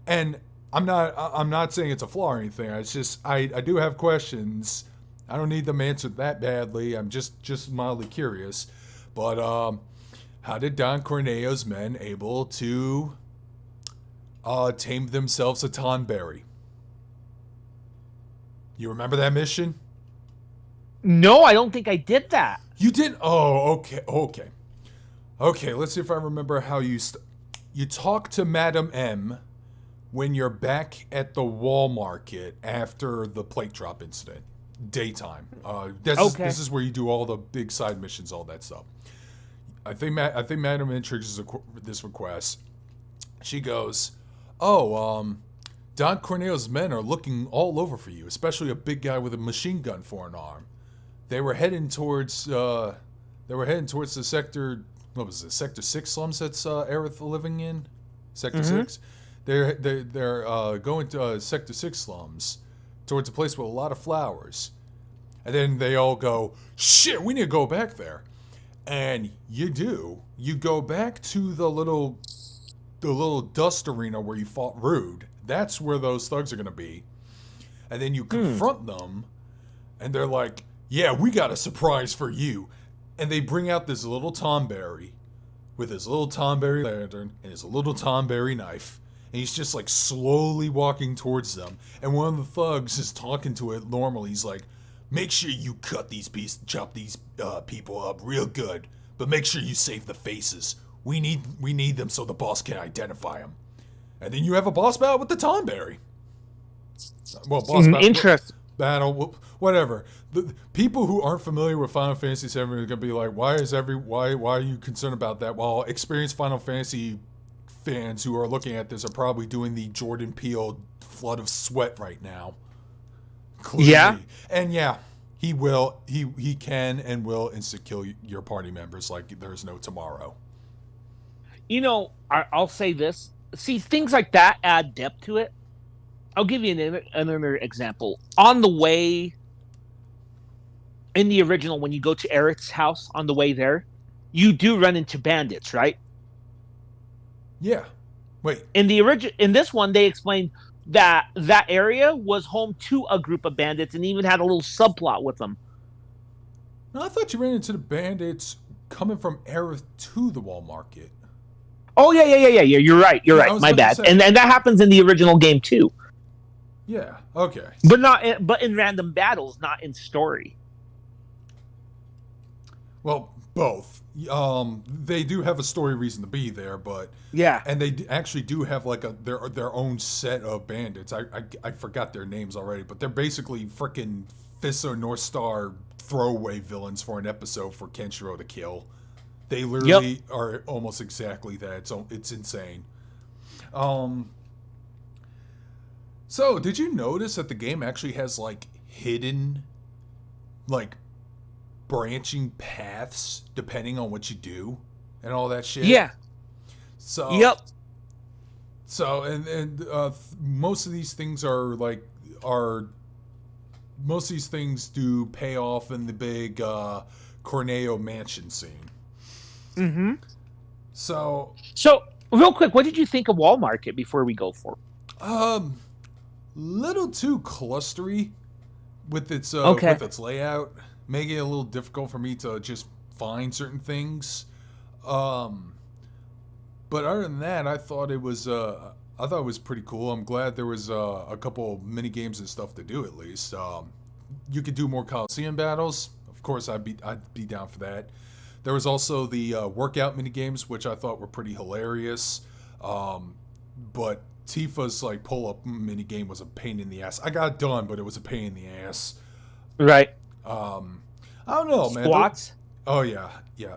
And I'm not saying it's a flaw or anything. It's just, I do have questions. I don't need them answered that badly. I'm just mildly curious. But how did Don Corneo's men able to tame themselves a Tonberry? You remember that mission?
No, I don't think I did that.
You didn't? Oh, okay. Let's see if I remember how you talk to Madam M when you're back at the wall market after the plate drop incident. Daytime. This is where you do all the big side missions, all that stuff. I think Madam M triggers this request. She goes, Don Corneo's men are looking all over for you, especially a big guy with a machine gun for an arm. They were heading towards the sector. What was it? Sector 6 slums that's Aerith living in. Sector 6. They're going to Sector 6 slums towards a place with a lot of flowers, and then they all go, "Shit, we need to go back there." And you do. You go back to the little dust arena where you fought Rude. That's where those thugs are gonna be, and then you confront them, and they're like, "Yeah, we got a surprise for you." And they bring out this little Tonberry with his little Tonberry lantern and his little Tonberry knife. And he's just like slowly walking towards them. And one of the thugs is talking to it normally. He's like, "Make sure you chop these people up real good. But make sure you save the faces. We need them so the boss can identify them." And then you have a boss battle with the Tonberry. Well, boss battle, whatever. The people who aren't familiar with Final Fantasy VII are gonna be like, why are you concerned about that? While experienced Final Fantasy fans who are looking at this are probably doing the Jordan Peele flood of sweat right now. Clearly. Yeah, and he can and will insta-kill your party members like there's no tomorrow.
I'll say this. See, things like that add depth to it. I'll give you another example. On the way, in the original, when you go to Aerith's house, on the way there, you do run into bandits, right?
Yeah. Wait.
In this one, they explained that area was home to a group of bandits and even had a little subplot with them.
No, I thought you ran into the bandits coming from Aerith to the wall market.
Oh, yeah. You're right. My bad. And that happens in the original game, too.
Yeah, okay.
But in random battles, not in story.
Well, Both. They do have a story reason to be there, but
Yeah.
and they actually do have like their own set of bandits. I forgot their names already, but they're basically freaking Fisto North Star throwaway villains for an episode for Kenshiro to kill. They literally are almost exactly that. So it's insane. So did you notice that the game actually has like hidden, like branching paths depending on what you do and all that shit?
Yeah.
So
Yep.
So most of these things most of these things do pay off in the big Corneo mansion scene.
Mm-hmm.
So
real quick, what did you think of Wall Market before we go for?
Little too clustery with its layout, making it a little difficult for me to just find certain things. But other than that, I thought it was pretty cool. I'm glad there was a couple mini games and stuff to do at least. You could do more Coliseum battles. Of course, I'd be down for that. There was also the workout mini games, which I thought were pretty hilarious. But Tifa's like pull-up mini game was a pain in the ass. I got it done, but it was a pain in the ass.
Right.
I don't know, man.
Squats?
Oh yeah.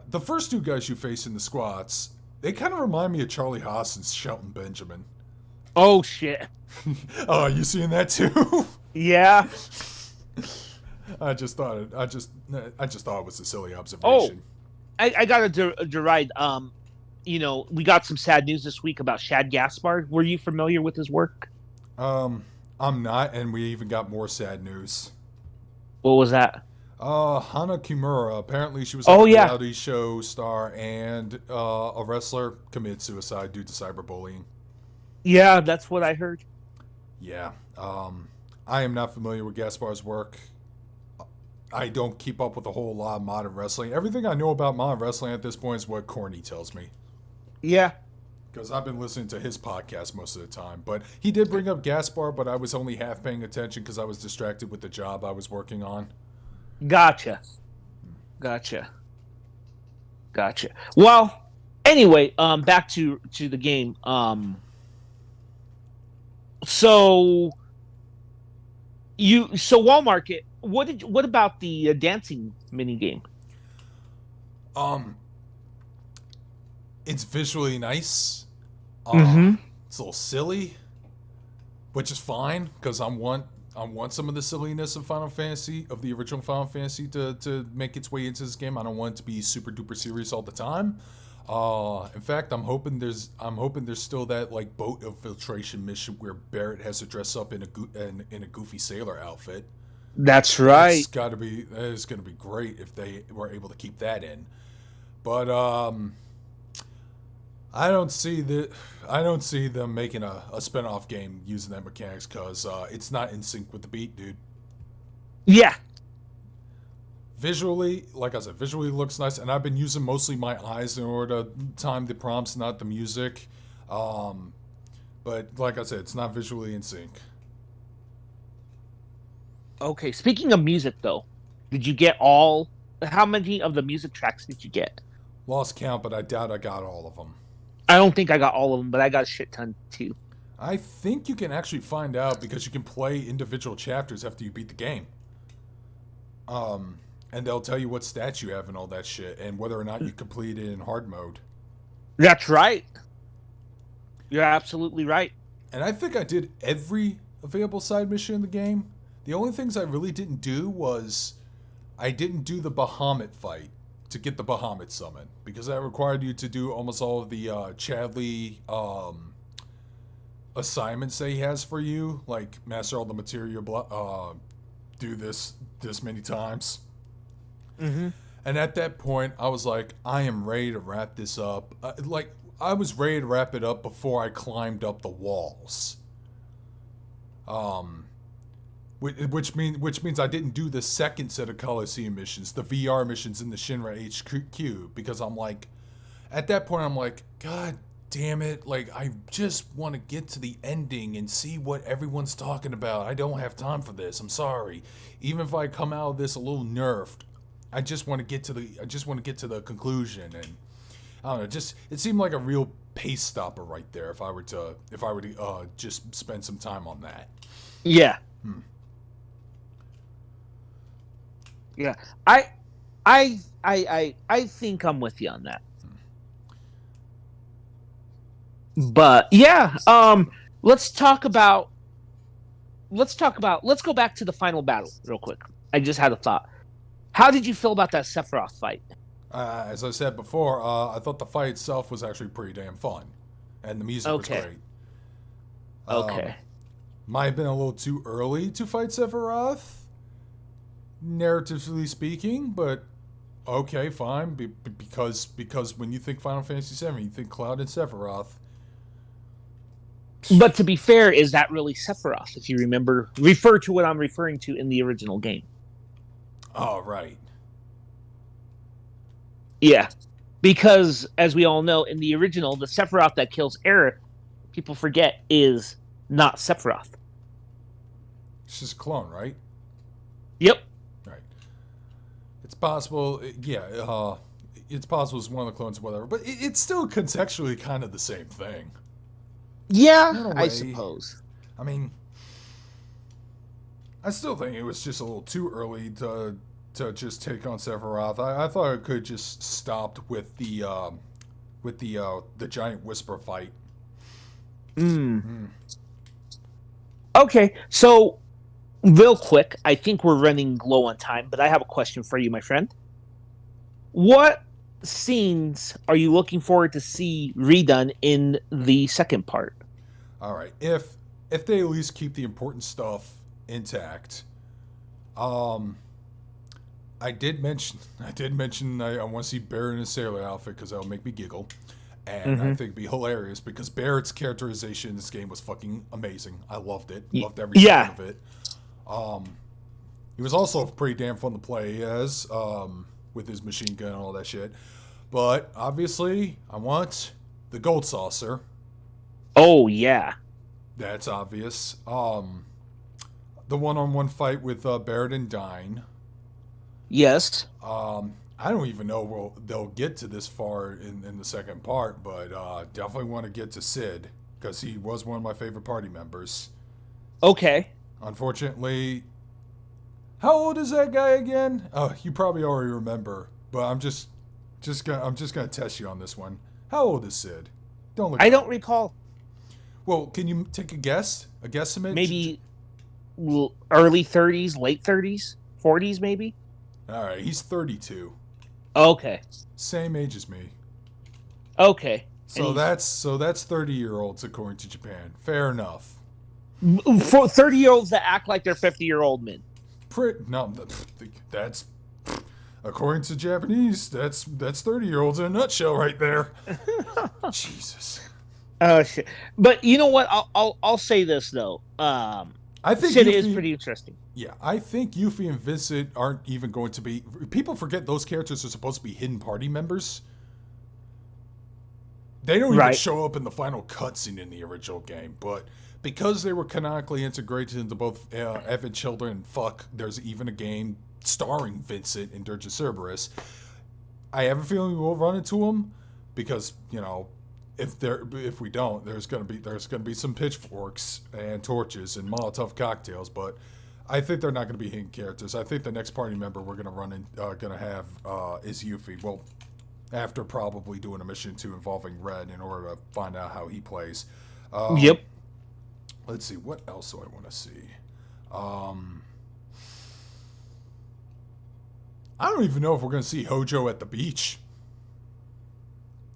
The first two guys you face in the squats, they kind of remind me of Charlie Haas and Shelton Benjamin.
Oh shit.
Oh, you seeing that too?
Yeah.
I just thought it was a silly observation.
I got to deride. We got some sad news this week about Shad Gaspard. Were you familiar with his work?
I'm not, and we even got more sad news.
What was that?
Hana Kimura. Apparently, she was a reality show star and a wrestler, committed suicide due to cyberbullying.
Yeah, that's what I heard.
Yeah. I am not familiar with Gaspard's work. I don't keep up with a whole lot of modern wrestling. Everything I know about modern wrestling at this point is what Corny tells me.
Yeah.
Because I've been listening to his podcast most of the time. But he did bring up Gaspard, but I was only half paying attention because I was distracted with the job I was working on.
Gotcha. Well, anyway, back to the game. So Wall Market. What about the dancing mini game?
It's visually nice. It's a little silly, which is fine because I want some of the silliness of Final Fantasy, of the original Final Fantasy, to make its way into this game. I don't want it to be super duper serious all the time. In fact, I'm hoping there's still that like boat infiltration mission where Barrett has to dress up in a goofy sailor outfit.
That's right.
It's gonna be great if they were able to keep that in. But I don't see them making a spin-off game using that mechanics because it's not in sync with the beat, dude.
Yeah.
Visually, like I said, visually looks nice, and I've been using mostly my eyes in order to time the prompts, not the music. But like I said, it's not visually in sync.
Okay, speaking of music, though, did you get all? How many of the music tracks did you get?
Lost count, but I doubt I got all of them.
I don't think I got all of them, but I got a shit ton too.
I think you can actually find out because you can play individual chapters after you beat the game. And they'll tell you what stats you have and all that shit, and whether or not you complete it in hard mode.
That's right. You're absolutely right.
And I think I did every available side mission in the game. The only things I really didn't do was I didn't do the Bahamut fight to get the Bahamut summon because that required you to do almost all of the Chadley assignments that he has for you, like master all the material, do this many times.
Mm-hmm.
And at that point, I was like, I am ready to wrap this up. I was ready to wrap it up before I climbed up the walls. Which means I didn't do the second set of Coliseum missions, the VR missions in the Shinra HQ, because I'm like, at that point I'm like, God damn it, like I just want to get to the ending and see what everyone's talking about. I don't have time for this. I'm sorry. Even if I come out of this a little nerfed, I just want to get to the conclusion, and I don't know. Just it seemed like a real pace stopper right there. If I were to just spend some time on that.
Yeah. Yeah. I think I'm with you on that. But yeah, let's go back to the final battle real quick. I just had a thought. How did you feel about that Sephiroth fight?
As I said before, I thought the fight itself was actually pretty damn fun, and the music was great.
Okay.
Might have been a little too early to fight Sephiroth, narratively speaking, but okay, fine. Because when you think Final Fantasy VII, you think Cloud and Sephiroth.
But to be fair, is that really Sephiroth? If you refer to what I'm referring to in the original game.
Oh, right.
Yeah, because as we all know, in the original, the Sephiroth that kills Aerith, people forget, is not Sephiroth.
It's just a clone, right?
Yep.
Right. It's possible. Yeah. It's possible it's one of the clones, or whatever. But it's still contextually kind of the same thing.
Yeah, I suppose.
I mean, I still think it was just a little too early to just take on Sephiroth. I thought it could just stopped with the giant whisper fight.
Okay, so real quick, I think we're running low on time, but I have a question for you, my friend. What scenes are you looking forward to see redone in the second part?
All right, if they at least keep the important stuff intact, I did mention I want to see Barrett in a sailor outfit because that'll make me giggle, and I think it'd be hilarious because Barrett's characterization in this game was fucking amazing. I loved it. Loved every second of it. He was also pretty damn fun to play as, with his machine gun and all that shit. But obviously, I want the gold saucer.
Oh yeah,
that's obvious. The one-on-one fight with Barrett and Dine.
Yes.
I don't even know they'll get to this far in the second part, but definitely want to get to Sid because he was one of my favorite party members.
Okay.
Unfortunately, how old is that guy again? Oh, you probably already remember, but I'm just gonna test you on this one. How old is Sid?
I don't recall.
Well, can you take a guess? A guesstimate?
Maybe early 30s, late 30s, 40s, maybe.
All right, he's 32.
Okay.
Same age as me.
Okay.
So that's 30-year-olds according to Japan. Fair enough.
For 30-year-olds that act like they're 50-year-old men.
No, that's according to Japanese. That's 30-year-olds in a nutshell right there. Jesus.
Oh shit! But you know what? I'll say this though.
I think
Sid is pretty interesting.
Yeah, I think Yuffie and Vincent aren't even going to be. People forget those characters are supposed to be hidden party members. They don't even show up in the final cutscene in the original game, but because they were canonically integrated into both Evan Children and Fuck, there's even a game starring Vincent and Dirge Cerberus. I have a feeling we'll run into them because if we don't, there's gonna be some pitchforks and torches and Molotov cocktails, but I think they're not gonna be hidden characters. I think the next party member we're gonna have is Yuffie. Well, after probably doing a mission 2 involving Red in order to find out how he plays.
Yep.
Let's see, what else do I want to see? I don't even know if we're gonna see Hojo at the beach.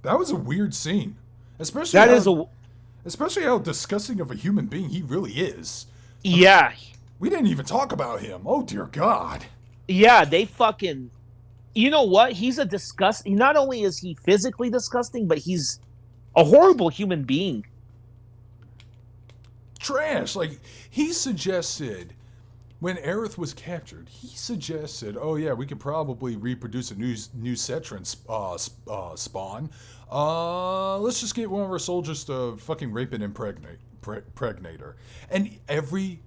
That was a weird scene. Especially how disgusting of a human being he really is.
Yeah.
We didn't even talk about him. Oh, dear God.
Yeah, they fucking... You know what? He's a disgusting... Not only is he physically disgusting, but he's a horrible human being.
Trash. Like, he suggested... When Aerith was captured, he suggested, oh yeah, we could probably reproduce a new Cetran spawn. Let's just get one of our soldiers to fucking rape and impregnate her. And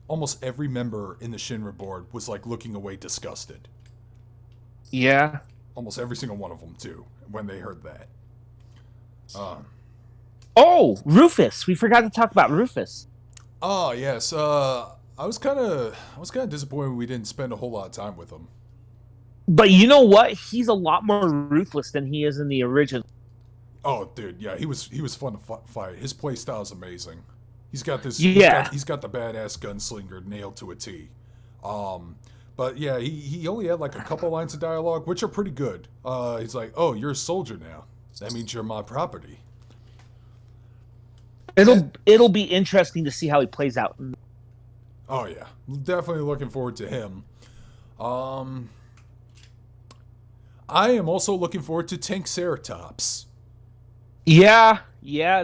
almost every member in the Shinra board was like looking away disgusted.
Yeah.
Almost every single one of them too. When they heard that.
Oh, Rufus. We forgot to talk about Rufus.
Oh yes. I was kind of disappointed we didn't spend a whole lot of time with him.
But you know what? He's a lot more ruthless than he is in the original.
Oh, dude, yeah, he was fun to fight. His play style is amazing. He's got this.
Yeah.
He's got the badass gunslinger nailed to a T. Um, but yeah, he only had like a couple lines of dialogue, which are pretty good. He's like, "Oh, you're a soldier now. That means you're my property."
It'll be interesting to see how he plays out.
Oh yeah, definitely looking forward to him. Um, I am also looking forward to Tank Ceratops.
Yeah, yeah.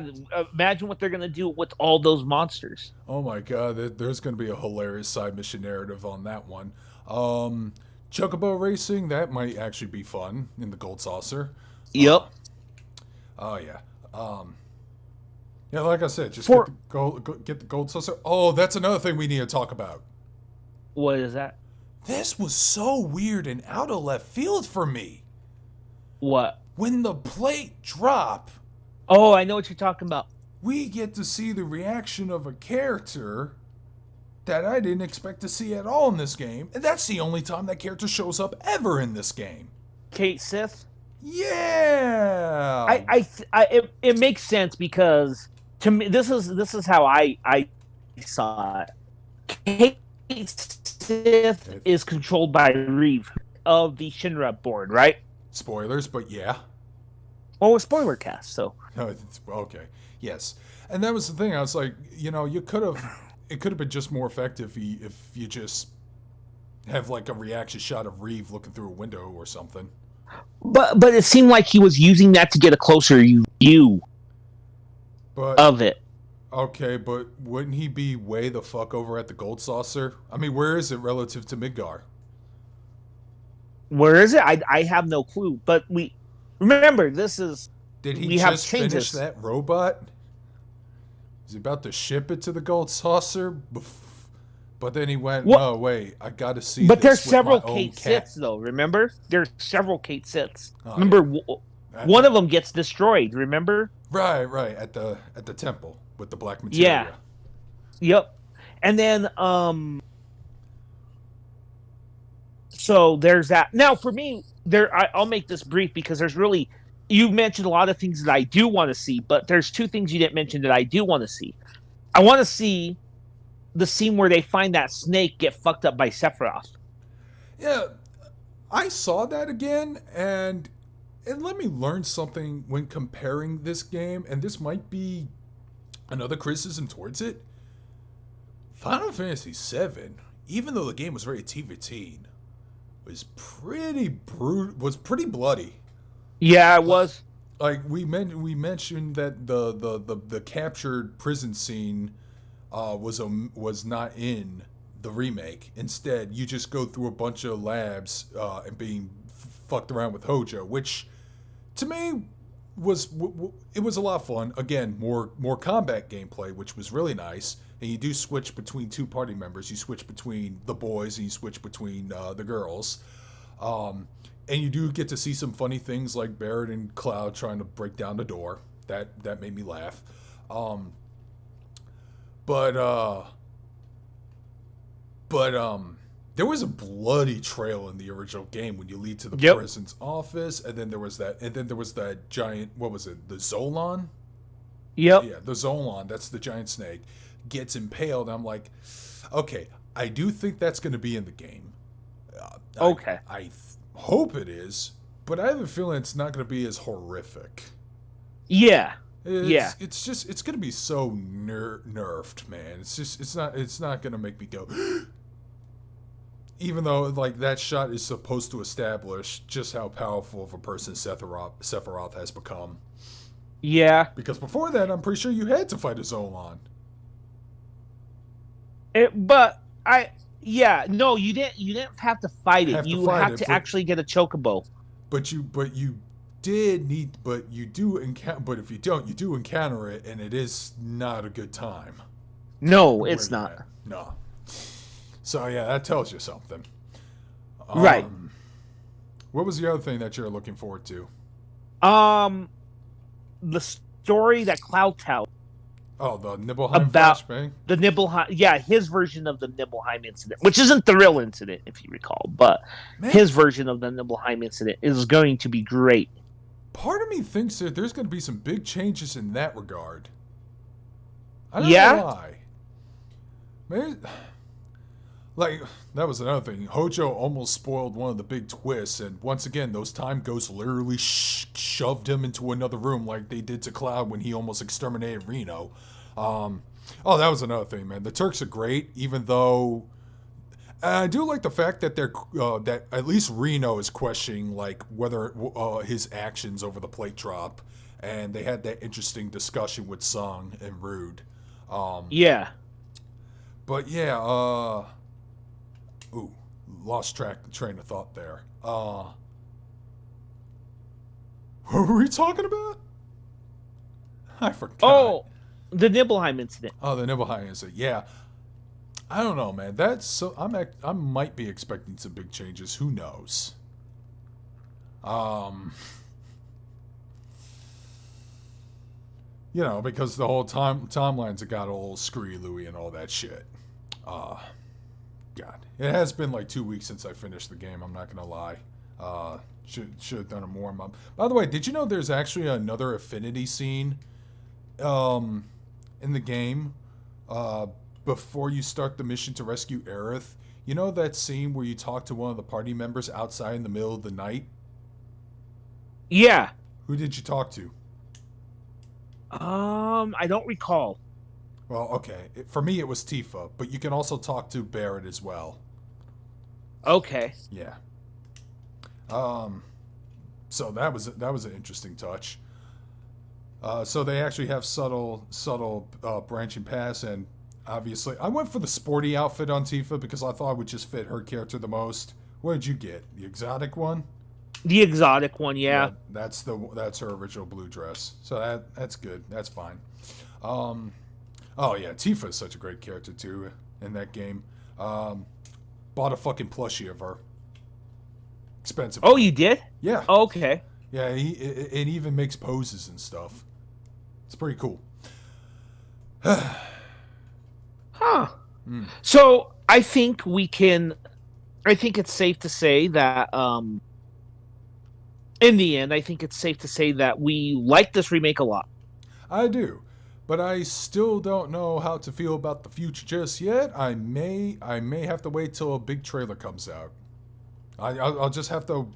Imagine what they're gonna do with all those monsters.
Oh my god, there's going to be a hilarious side mission narrative on that one. Um, Chocobo racing, that might actually be fun in the Gold Saucer.
Yep.
Oh yeah. Um, yeah, like I said, just
For
get the Gold Saucer. Oh, that's another thing we need to talk about.
what is that?
This was so weird and out of left field for me.
What?
When the plate drop,
Oh, I know what you're talking about.
we get to see the reaction of a character that I didn't expect to see at all in this game, and that's the only time that character shows up ever in this game.
Kate Sith.
Yeah.
It makes sense because to me this is how I saw it. Kate Sith is controlled by Reeve of the Shinra board, right?
Spoilers, but yeah.
Well, it's Spoilercast, so
No, okay. Yes. And that was the thing. I was like, you could have. It could have been just more effective if you just have like a reaction shot of Reeve looking through a window or something.
but it seemed like he was using that to get a closer view
But
of it.
okay, but wouldn't he be way the fuck over at the Gold Saucer? I mean, where is it relative to Midgar?
Where is it? I have no clue. But we remember this is
Did he
we have
just finish
changes.
that robot? Is he about to ship it to the Gold Saucer? But then he went,
What?
no, wait, I got to see
But there's
this with
several
my own
Kate
cat.
Siths, though. Remember, there's several Kate Siths.
Oh,
Remember,
yeah.
one of them gets destroyed. Remember?
Right, at the temple with the black materia.
Yeah. Yep. And then, so there's that. Now, for me, I'll make this brief because there's really, you mentioned a lot of things that I do want to see, but there's two things you didn't mention that I do want to see. I want to see the scene where they find that snake get fucked up by Sephiroth.
Yeah, I saw that again, and it let me learn something when comparing this game, and this might be another criticism towards it. Final Fantasy VII, even though the game was rated T-15, was pretty bloody.
Yeah, it was.
Like we mentioned that the captured prison scene was not in the remake. Instead, you just go through a bunch of labs and being fucked around with Hojo, which to me it was a lot of fun. Again, more combat gameplay, which was really nice. And you do switch between two party members. You switch between the boys and you switch between the girls. And you do get to see some funny things like Barrett and Cloud trying to break down the door. That made me laugh. But there was a bloody trail in the original game when you lead to the prison's office, and then there was that giant, what was it, the Zolon?
Yep.
Yeah, the Zolon, that's the giant snake, gets impaled. I'm like, okay, I do think that's going to be in the game.
Okay.
I hope it is, but I have a feeling it's not going to be as horrific.
Yeah.
It's going to be so nerfed, man. It's not going to make me go even though like that shot is supposed to establish just how powerful of a person Sephiroth has become.
Yeah.
Because before that, I'm pretty sure you had to fight a Zolon.
No, you didn't. You didn't have to fight it. You have to actually get a chocobo.
But you did need. But you do encounter. But if you don't, you do encounter it, and it is not a good time.
No, it's not.
No. So yeah, that tells you something.
Right.
What was the other thing that you're looking forward to?
The story that Cloud tells
Oh, the Nibelheim
about
flashbang.
the Nibelheim, yeah, his version of the Nibelheim incident, which isn't the real incident, if you recall, but
Man,
his version of the Nibelheim incident is going to be great.
part of me thinks that there's going to be some big changes in that regard. I don't
Yeah?
know why. Maybe, like, that was another thing. Hojo almost spoiled one of the big twists, and once again, those time ghosts literally shoved him into another room like they did to Cloud when he almost exterminated Reno. Oh, that was another thing, man. The Turks are great, even though I do like the fact that they're that at least Reno is questioning like whether his actions over the plate drop, and they had that interesting discussion with Sung and Rude.
Yeah.
But yeah, ooh, lost train of thought there. What were we talking about? I forgot.
Oh, the Nibelheim incident.
Oh, the Nibelheim is it? Yeah. I don't know, man. That's so. I might be expecting some big changes. Who knows? You know, because the whole timelines have got all screwy Louie and all that shit. God, it has been like 2 weeks since I finished the game. I'm not gonna lie. Should have done a warm up. By the way, did you know there's actually another affinity scene, in the game, before you start the mission to rescue Aerith? You know that scene where you talk to one of the party members outside in the middle of the night?
Yeah.
Who did you talk to?
I don't recall.
Well, okay. For me, it was Tifa, but you can also talk to Barrett as well.
Okay.
Yeah. So that was an interesting touch. So they actually have subtle branching paths, and obviously, I went for the sporty outfit on Tifa because I thought it would just fit her character the most. What did you get? The exotic one?
The exotic one, yeah.
That's her original blue dress. So that's good. That's fine. Oh yeah, Tifa is such a great character too in that game. Bought a fucking plushie of her. Expensive.
Oh, you did?
Yeah.
Okay.
Yeah, it even makes poses and stuff. It's pretty cool.
Huh.
Mm.
So I think it's safe to say that in the end, I think it's safe to say that we like this remake a lot.
I do, but I still don't know how to feel about the future just yet. I may have to wait till a big trailer comes out. I'll just have to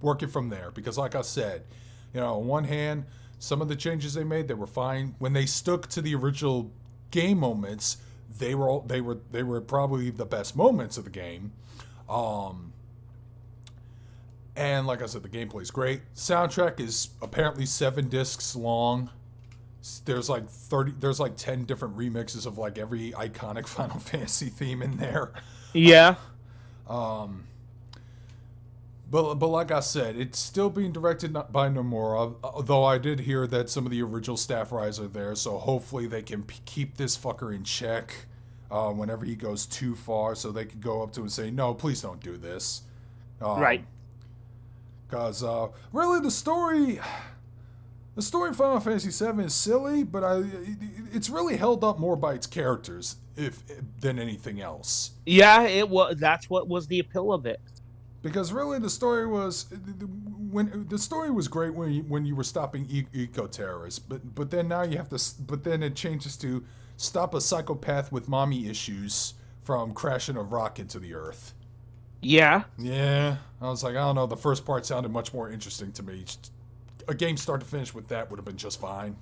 work it from there because, like I said, you know, on one hand, some of the changes they made, they were fine when they stuck to the original game moments. They were probably the best moments of the game. And like I said, the gameplay is great. Soundtrack is apparently 7 discs long. There's like 10 different remixes of like every iconic Final Fantasy theme in there.
Yeah.
But like I said, it's still being directed by Nomura, though I did hear that some of the original staff writers are there, so hopefully they can keep this fucker in check whenever he goes too far, so they can go up to him and say, no, please don't do this.
Right.
Because really the story of Final Fantasy VII is silly, but it's really held up more by its characters than anything else.
Yeah, it was. That's what was the appeal of it.
Because really, the story was great when you were stopping eco terrorists, but then now you have to. But then it changes to stop a psychopath with mommy issues from crashing a rock into the earth.
Yeah.
Yeah, I was like, I don't know. The first part sounded much more interesting to me. A game start to finish with that would have been just fine.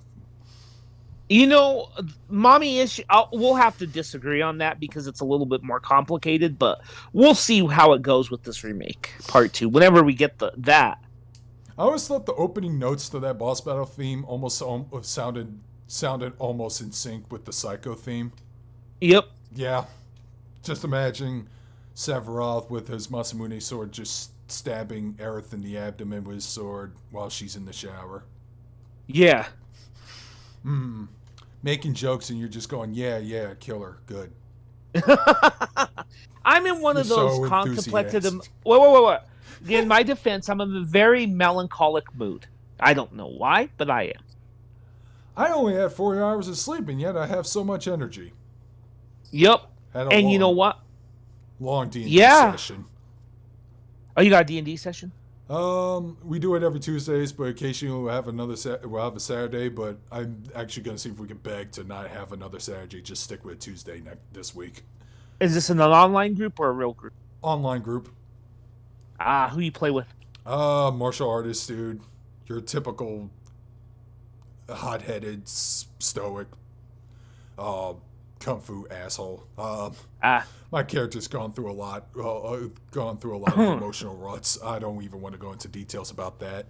You know, mommy issue. We'll have to disagree on that because it's a little bit more complicated, but we'll see how it goes with this remake, part 2. Whenever we get that.
I always thought the opening notes to that boss battle theme almost sounded almost in sync with the Psycho theme.
Yep.
Yeah, just imagine Sephiroth with his Masamune sword just stabbing Aerith in the abdomen with his sword while she's in the shower.
Yeah.
Making jokes and you're just going, yeah, kill her, good.
I'm in one of those
so
contemplative. Wait. In my defense, I'm in a very melancholic mood. I don't know why, but I am.
I only had 4 hours of sleep, and yet I have so much energy.
Yep.
Had a
And you know what?
long D&D
Yeah.
session.
Oh, you got a D&D session?
We do it every Tuesdays, but occasionally we'll have we'll have a Saturday. But I'm actually gonna see if we can beg to not have another Saturday. Just stick with Tuesday this week.
Is this an online group or a real group?
Online group.
Who you play with?
Martial artist, dude. Your typical hot-headed, stoic, kung fu asshole. My character's gone through a lot. Of emotional ruts. I don't even want to go into details about that.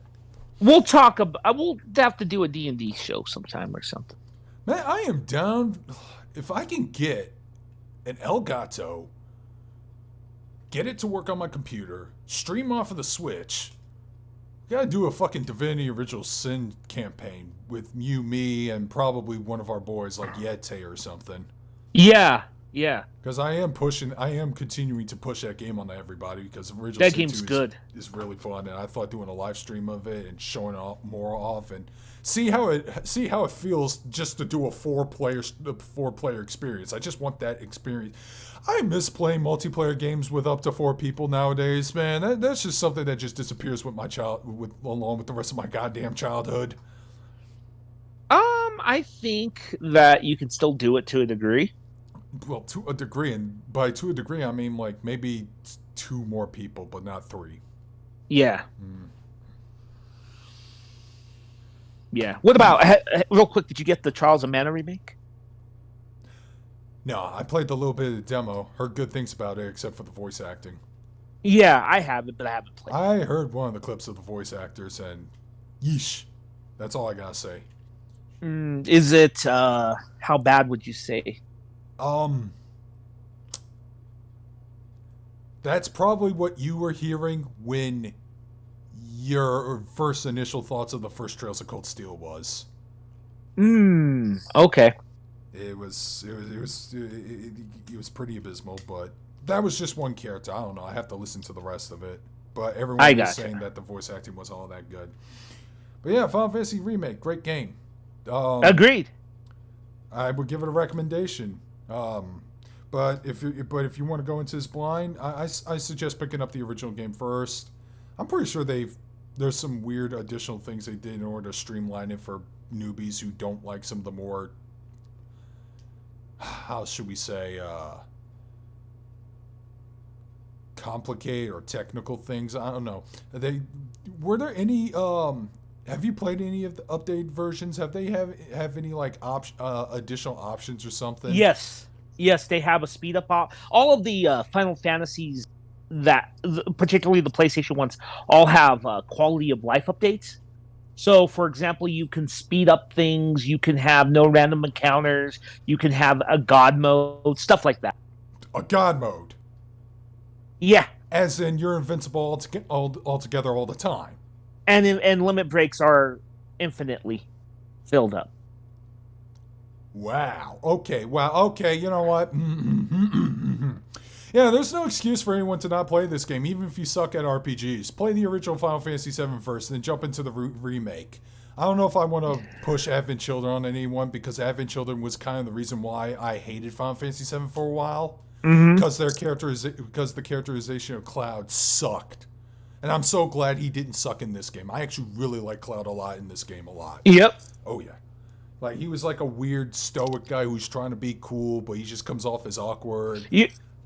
We'll talk about. We'll have to do a D&D show sometime or something.
Man, I am down. If I can get an Elgato, get it to work on my computer, stream off of the Switch. Gotta do a fucking Divinity Original Sin campaign with you, me, and probably one of our boys like Yete or something.
Yeah.
Because I am continuing to push that game on everybody because Original
that
Sin
game's
2
good.
Is really fun, and I thought doing a live stream of it and showing more off and see how it feels just to do a four player experience. I just want that experience. I miss playing multiplayer games with up to 4 people nowadays, man. That's just something that just disappears with along with the rest of my goddamn childhood.
I think that you can still do it to a degree.
Well, to a degree, and by to a degree, I mean like maybe 2 more people, but not 3.
Yeah. Yeah. What about real quick? Did you get the Trials of Mana remake?
No, I played a little bit of the demo. Heard good things about it, except for the voice acting.
Yeah, I have it, but I haven't played.
I heard one of the clips of the voice actors, and yeesh. That's all I gotta say.
Is it? How bad would you say?
That's probably what you were hearing when your first initial thoughts of the first Trails of Cold Steel was.
Okay.
It was pretty abysmal, but that was just one character. I don't know. I have to listen to the rest of it. But everyone was saying that the voice acting was all that good. But yeah, Final Fantasy Remake, great game.
Agreed.
I would give it a recommendation. But if you want to go into this blind, I suggest picking up the original game first. I'm pretty sure there's some weird additional things they did in order to streamline it for newbies who don't like some of the more, how should we say, complicated or technical things. I don't know. Were there any have you played any of the updated versions? Have they have any like additional options or something?
Yes, they have a speed up. All of the Final Fantasies particularly the PlayStation ones, all have quality of life updates. So, for example, you can speed up things. You can have no random encounters. You can have a god mode, stuff like that.
A god mode.
Yeah.
As in, you're invincible altogether all the time.
And limit breaks are infinitely filled up.
Wow. Okay. Wow. Okay. You know what? Yeah, there's no excuse for anyone to not play this game, even if you suck at RPGs. Play the original Final Fantasy VII first, and then jump into the remake. I don't know if I want to push Advent Children on anyone, because Advent Children was kind of the reason why I hated Final Fantasy VII for a while. Because the characterization of Cloud sucked. And I'm so glad he didn't suck in this game. I actually really like Cloud a lot in this game a lot.
Yep.
Oh, yeah. Like, he was like a weird, stoic guy who's trying to be cool, but he just comes off as awkward.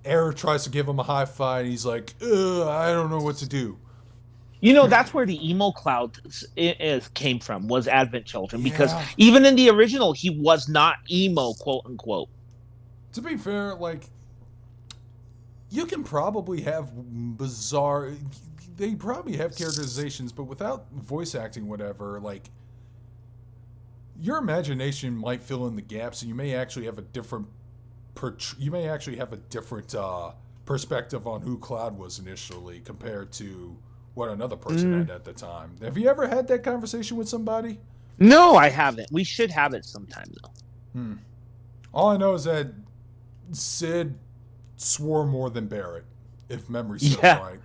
Aerith tries to give him a high five, and he's like, I don't know what to do.
You know, that's where the emo Cloud came from, was Advent Children. Because even in the original, he was not emo, quote unquote.
To be fair, like, you can probably have bizarre... They probably have characterizations, but without voice acting, whatever, like, your imagination might fill in the gaps, and you may actually have a different perspective on who Cloud was initially compared to what another person had at the time. Have you ever had that conversation with somebody?
No, I haven't. We should have it sometime, though.
All I know is that Sid swore more than Barrett, if memory serves right.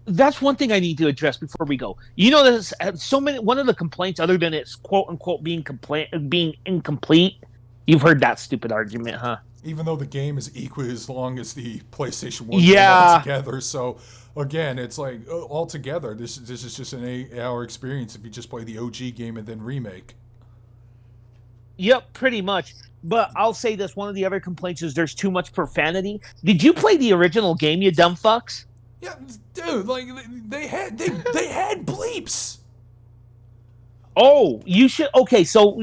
that's one thing I need to address before we go. You know, there's so many. One of the complaints, other than it's quote unquote being incomplete, you've heard that stupid argument, huh?
Even though the game is equally as long as the PlayStation 1 game
Yeah.
altogether. So, again, it's like, altogether, this is just an 8-hour experience if you just play the OG game and then Remake.
Yep, pretty much. But I'll say this: one of the other complaints is there's too much profanity. Did you play the original game, you dumb fucks?
Yeah, dude, like, they had bleeps.
Oh, you should. Okay, so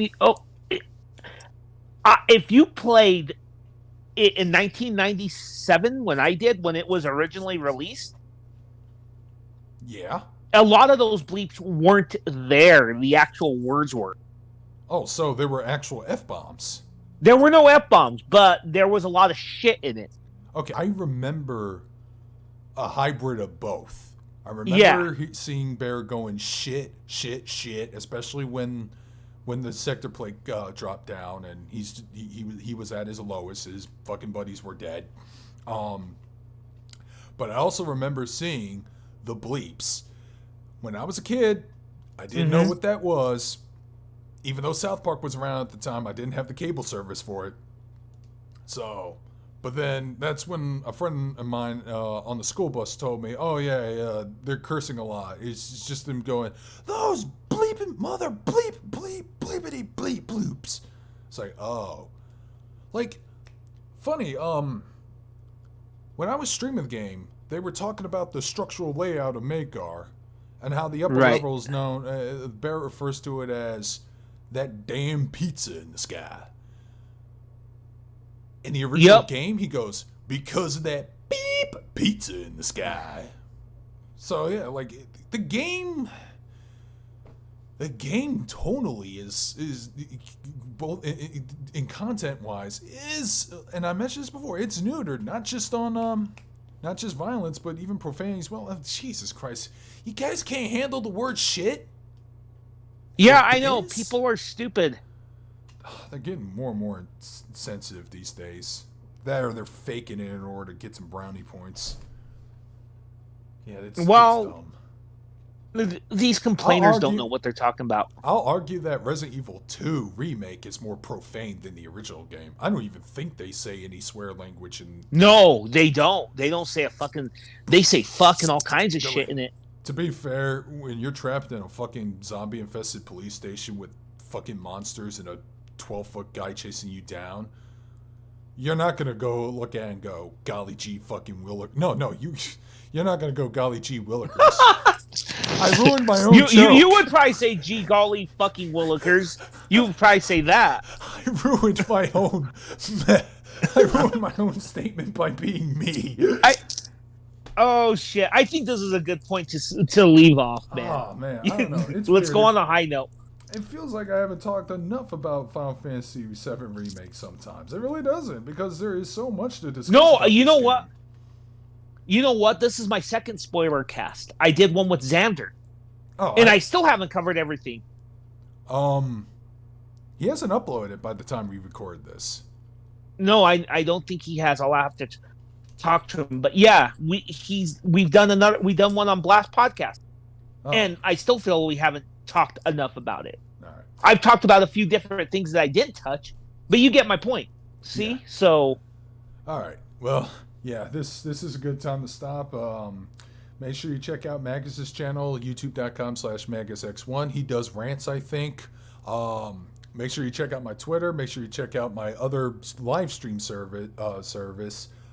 if you played it in 1997 when it was originally released,
Yeah.
a lot of those bleeps weren't there. The actual words were.
Oh, so there were actual F-bombs.
There were no F-bombs, but there was a lot of shit in it.
Okay, I remember a hybrid of both. I remember seeing Bear going shit, especially when the sector plate dropped down and he was at his lowest. His fucking buddies were dead. But I also remember seeing the bleeps. When I was a kid, I didn't know what that was. Even though South Park was around at the time, I didn't have the cable service for it. So, but then that's when a friend of mine on the school bus told me, "Oh yeah, they're cursing a lot. It's just them going those bleeping mother bleep bleep bleepity bleep bloops." It's like, oh, like funny. When I was streaming the game, they were talking about the structural layout of Magar and how the upper level is known. Bear refers to it as that damn pizza in the sky. In the original game, he goes, because of that beep pizza in the sky. So yeah, like the game tonally is both in content wise is, and I mentioned this before, it's neutered, not just violence, but even profanity as well. Oh, Jesus Christ, you guys can't handle the word shit.
Yeah, I know. People are stupid.
They're getting more and more sensitive these days. That or they're faking it in order to get some brownie points. Yeah, it's dumb.
These complainers don't know what they're talking about.
I'll argue that Resident Evil 2 Remake is more profane than the original game. I don't even think they say any swear language in...
No, they don't. They don't say They say fuck and all kinds of shit in it.
To be fair, when you're trapped in a fucking zombie-infested police station with fucking monsters and a 12-foot guy chasing you down, you're not gonna go look at it and go, golly gee fucking Willikers. No, you're not gonna go, golly gee Willikers. I ruined my own joke.
You would probably say, gee golly fucking Willikers. You would probably say that.
I ruined my own statement by being me.
Oh shit! I think this is a good point to leave off, man.
Oh man, I don't know.
Let's go on a high note.
It feels like I haven't talked enough about Final Fantasy VII Remake sometimes. It really doesn't, because there is so much to discuss.
No, you know what? You know what? This is my second spoiler cast. I did one with Xander. Oh, and I still haven't covered everything.
He hasn't uploaded it by the time we record this.
No, I don't think he has. I'll have to talk to him. But yeah, we've done one on Blast Podcast. Oh. And I still feel we haven't talked enough about it. All right. I've talked about a few different things that I didn't touch, but you get my point. See? Yeah. So
all right. Well, yeah, this is a good time to stop. Make sure you check out Magus's channel, youtube.com/MagusX1. He does rants, I think. Make sure you check out my Twitter. Make sure you check out my other live stream service,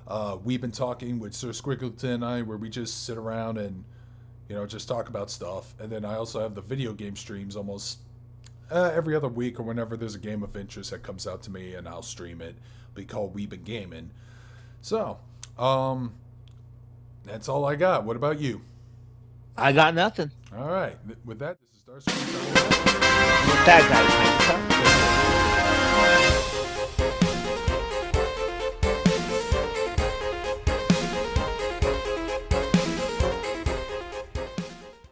Weeb N Talkin with Sir Squiggleton and I, where we just sit around and, just talk about stuff. And then I also have the video game streams almost every other week or whenever there's a game of interest that comes out to me, and I'll stream it. It'll be called Weeb N Gamin. So, that's all I got. What about you?
I got nothing.
All right. With that, this is Darkscream.
With that, guys, thanks.